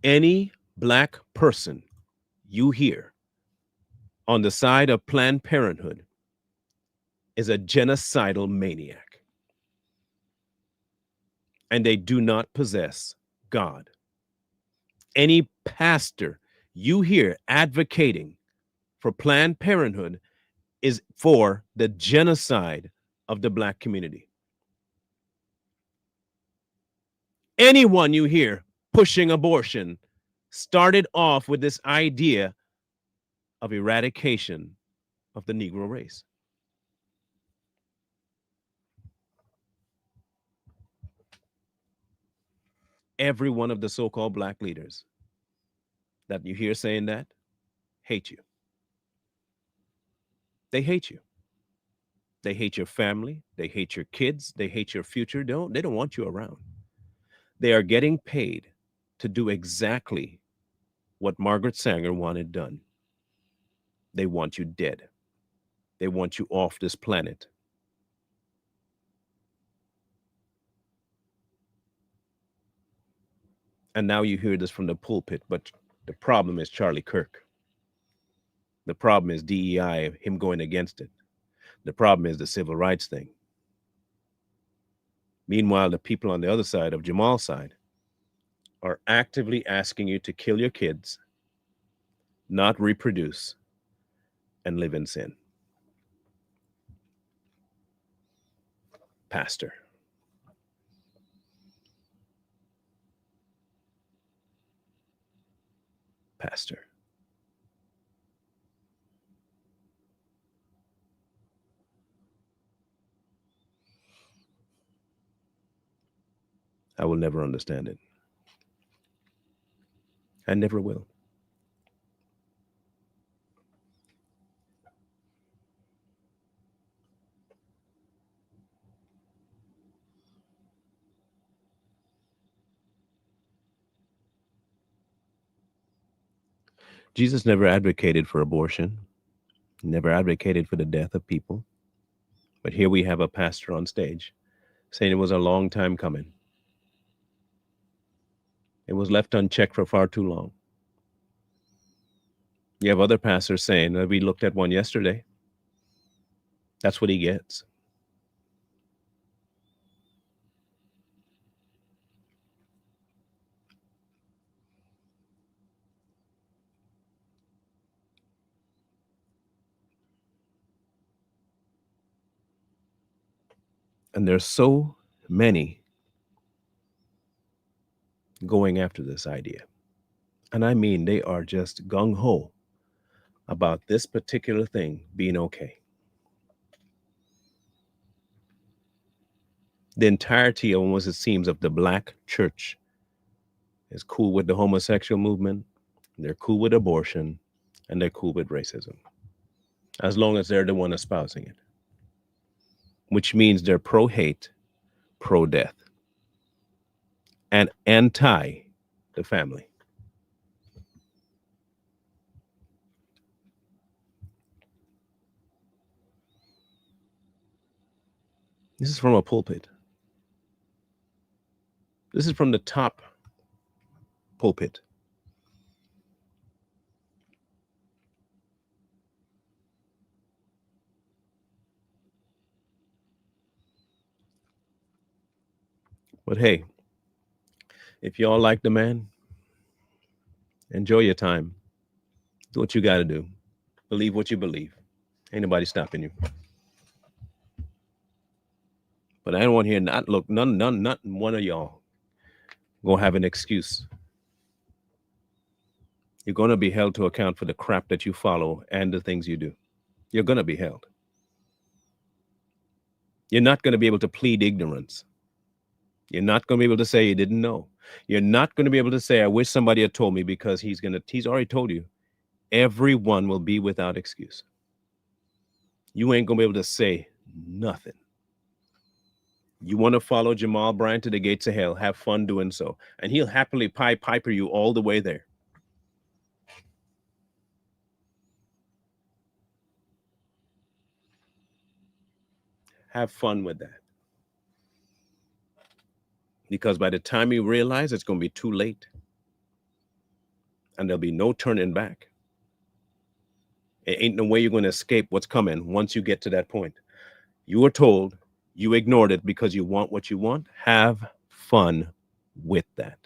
Any black person you hear on the side of Planned Parenthood is a genocidal maniac, and they do not possess God. Any pastor you hear advocating for Planned Parenthood is for the genocide of the black community. Anyone you hear pushing abortion started off with this idea of eradication of the Negro race. Every one of the so-called black leaders that you hear saying that hate you. They hate you. They hate your family. They hate your kids. They hate your future. They don't want you around. They are getting paid to do exactly what Margaret Sanger wanted done. They want you dead. They want you off this planet. And now you hear this from the pulpit, but the problem is Charlie Kirk. The problem is DEI, him going against it. The problem is the civil rights thing. Meanwhile, the people on the other side of Jamal's side are actively asking you to kill your kids, not reproduce, and live in sin. Pastor. Pastor. I will never understand it. I never will. Jesus never advocated for abortion, never advocated for the death of people. But here we have a pastor on stage saying it was a long time coming. It was left unchecked for far too long. You have other pastors saying, we looked at one yesterday. That's what he gets. And there's so many going after this idea. And I mean, they are just gung ho about this particular thing being okay. The entirety, almost it seems, of the black church is cool with the homosexual movement, they're cool with abortion, and they're cool with racism, as long as they're the one espousing it, which means they're pro-hate, pro-death, and anti the family. This is from a pulpit. This is from the top pulpit. But hey, if y'all like the man, enjoy your time. Do what you got to do. Believe what you believe. Ain't nobody stopping you. But I don't want to hear not one of y'all gonna have an excuse. You're gonna be held to account for the crap that you follow and the things you do. You're gonna be held. You're not gonna be able to plead ignorance. You're not gonna be able to say you didn't know. You're not gonna be able to say, I wish somebody had told me, because he's already told you. Everyone will be without excuse. You ain't gonna be able to say nothing. You want to follow Jamaal Bryant to the gates of hell, have fun doing so. And he'll happily piper you all the way there. Have fun with that. Because by the time you realize, it's going to be too late. And there'll be no turning back. It ain't no way you're going to escape what's coming once you get to that point. You were told, you ignored it because you want what you want. Have fun with that.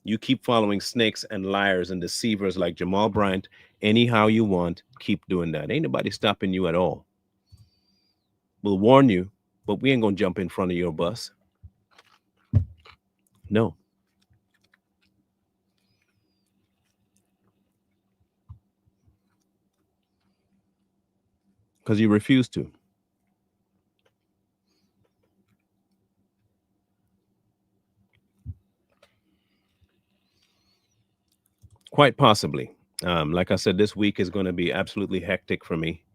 You keep following snakes and liars and deceivers like Jamaal Bryant anyhow you want. Keep doing that. Ain't nobody stopping you at all. We'll warn you, but we ain't going to jump in front of your bus. No. Because you refuse to. Quite possibly. Like I said, this week is going to be absolutely hectic for me.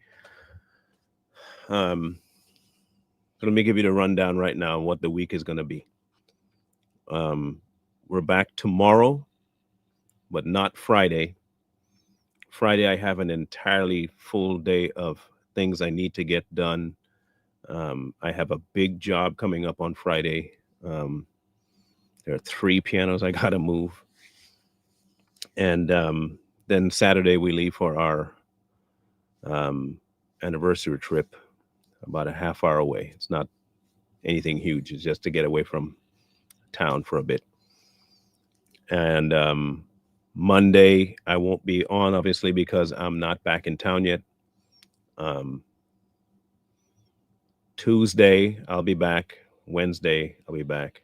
So let me give you the rundown right now what the week is going to be. We're back tomorrow, but not Friday. Friday, I have an entirely full day of things I need to get done. I have a big job coming up on Friday. There are 3 pianos I got to move. And then Saturday, we leave for our anniversary trip, about a half hour away. It's not anything huge. It's just to get away from town for a bit. And Monday, I won't be on, obviously, because I'm not back in town yet. Tuesday, I'll be back. Wednesday, I'll be back.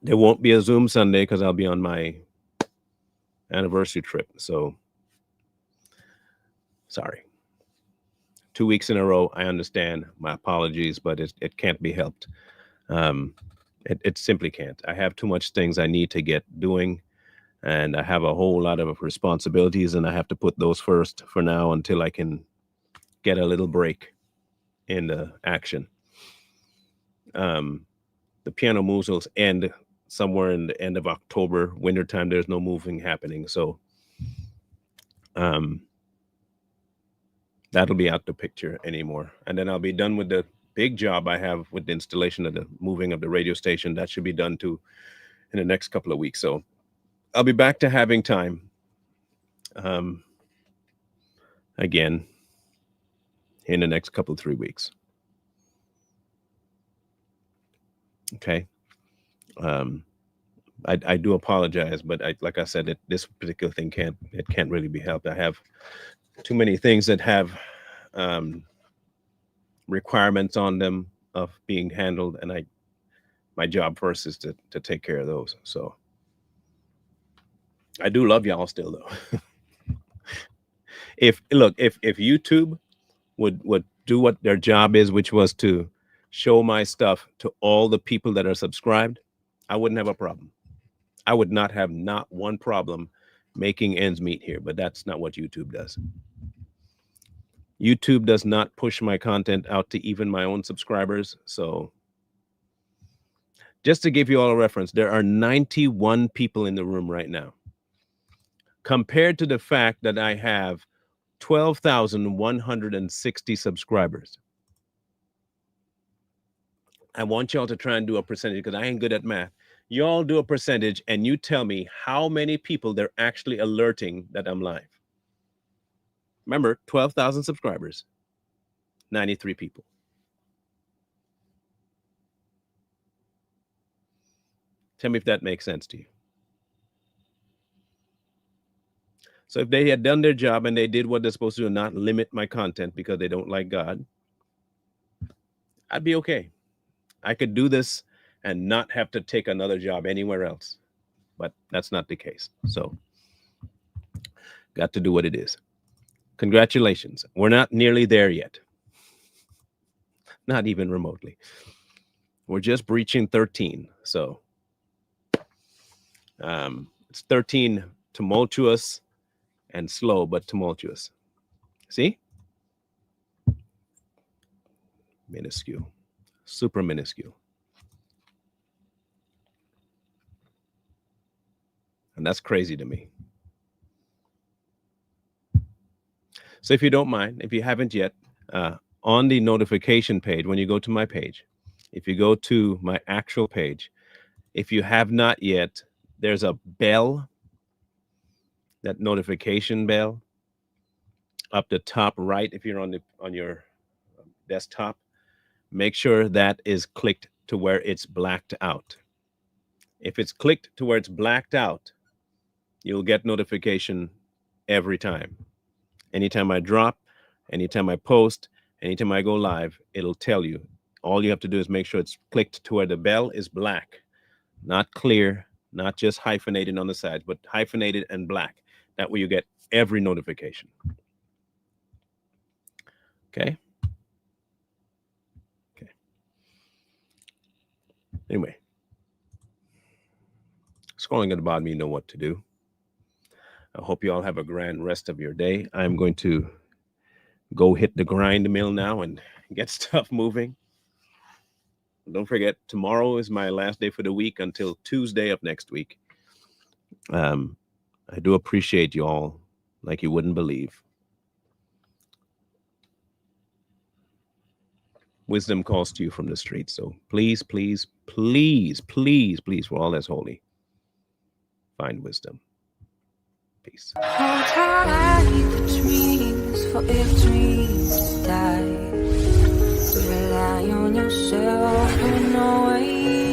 There won't be a Zoom Sunday because I'll be on my anniversary trip. So, sorry. 2 weeks in a row, I understand. My apologies, but it can't be helped. It simply can't. I have too much things I need to get doing, and I have a whole lot of responsibilities, and I have to put those first for now until I can get a little break in the action. The piano moves will end somewhere in the end of October, wintertime, there's no moving happening. So that'll be out the picture anymore. And then I'll be done with the big job I have with the installation of the moving of the radio station. That should be done too in the next couple of weeks. So I'll be back to having time again in the next couple of 3 weeks. Okay. I do apologize, but like I said, this particular thing can't really be helped. I have too many things that have requirements on them of being handled, and my job first is to take care of those. So I do love y'all still, though. If YouTube would do what their job is, which was to show my stuff to all the people that are subscribed, I wouldn't have a problem. I would not have one problem making ends meet here, but that's not what YouTube does. YouTube does not push my content out to even my own subscribers. So just to give you all a reference, there are 91 people in the room right now, compared to the fact that I have 12,160 subscribers. I want y'all to try and do a percentage, because I ain't good at math. Y'all do a percentage and you tell me how many people they're actually alerting that I'm live. Remember, 12,000 subscribers, 93 people. Tell me if that makes sense to you. So if they had done their job and they did what they're supposed to do and not limit my content because they don't like God, I'd be okay. I could do this and not have to take another job anywhere else. But that's not the case. So got to do what it is. Congratulations. We're not nearly there yet. Not even remotely. We're just breaching 13. So it's 13 tumultuous and slow, but tumultuous. See? Minuscule. Super minuscule. And that's crazy to me. So if you don't mind, if you haven't yet, on the notification page, when you go to my page, if you go to my actual page, if you have not yet, there's a bell, that notification bell up the top right. If you're on your desktop, make sure that is clicked to where it's blacked out. If it's clicked to where it's blacked out, you'll get notification every time. Anytime I drop, anytime I post, anytime I go live, it'll tell you. All you have to do is make sure it's clicked to where the bell is black, not clear, not just hyphenated on the sides, but hyphenated and black. That way you get every notification. Okay? Okay. Anyway, scrolling at the bottom, you know what to do. I hope you all have a grand rest of your day. I'm going to go hit the grind mill now and get stuff moving. Don't forget, tomorrow is my last day for the week until Tuesday of next week. I do appreciate you all like you wouldn't believe. Wisdom calls to you from the streets. So please, please, please, please, please, for all that's holy, find wisdom. Peace. Hold tight the dreams, for if dreams die, rely on yourself in no way.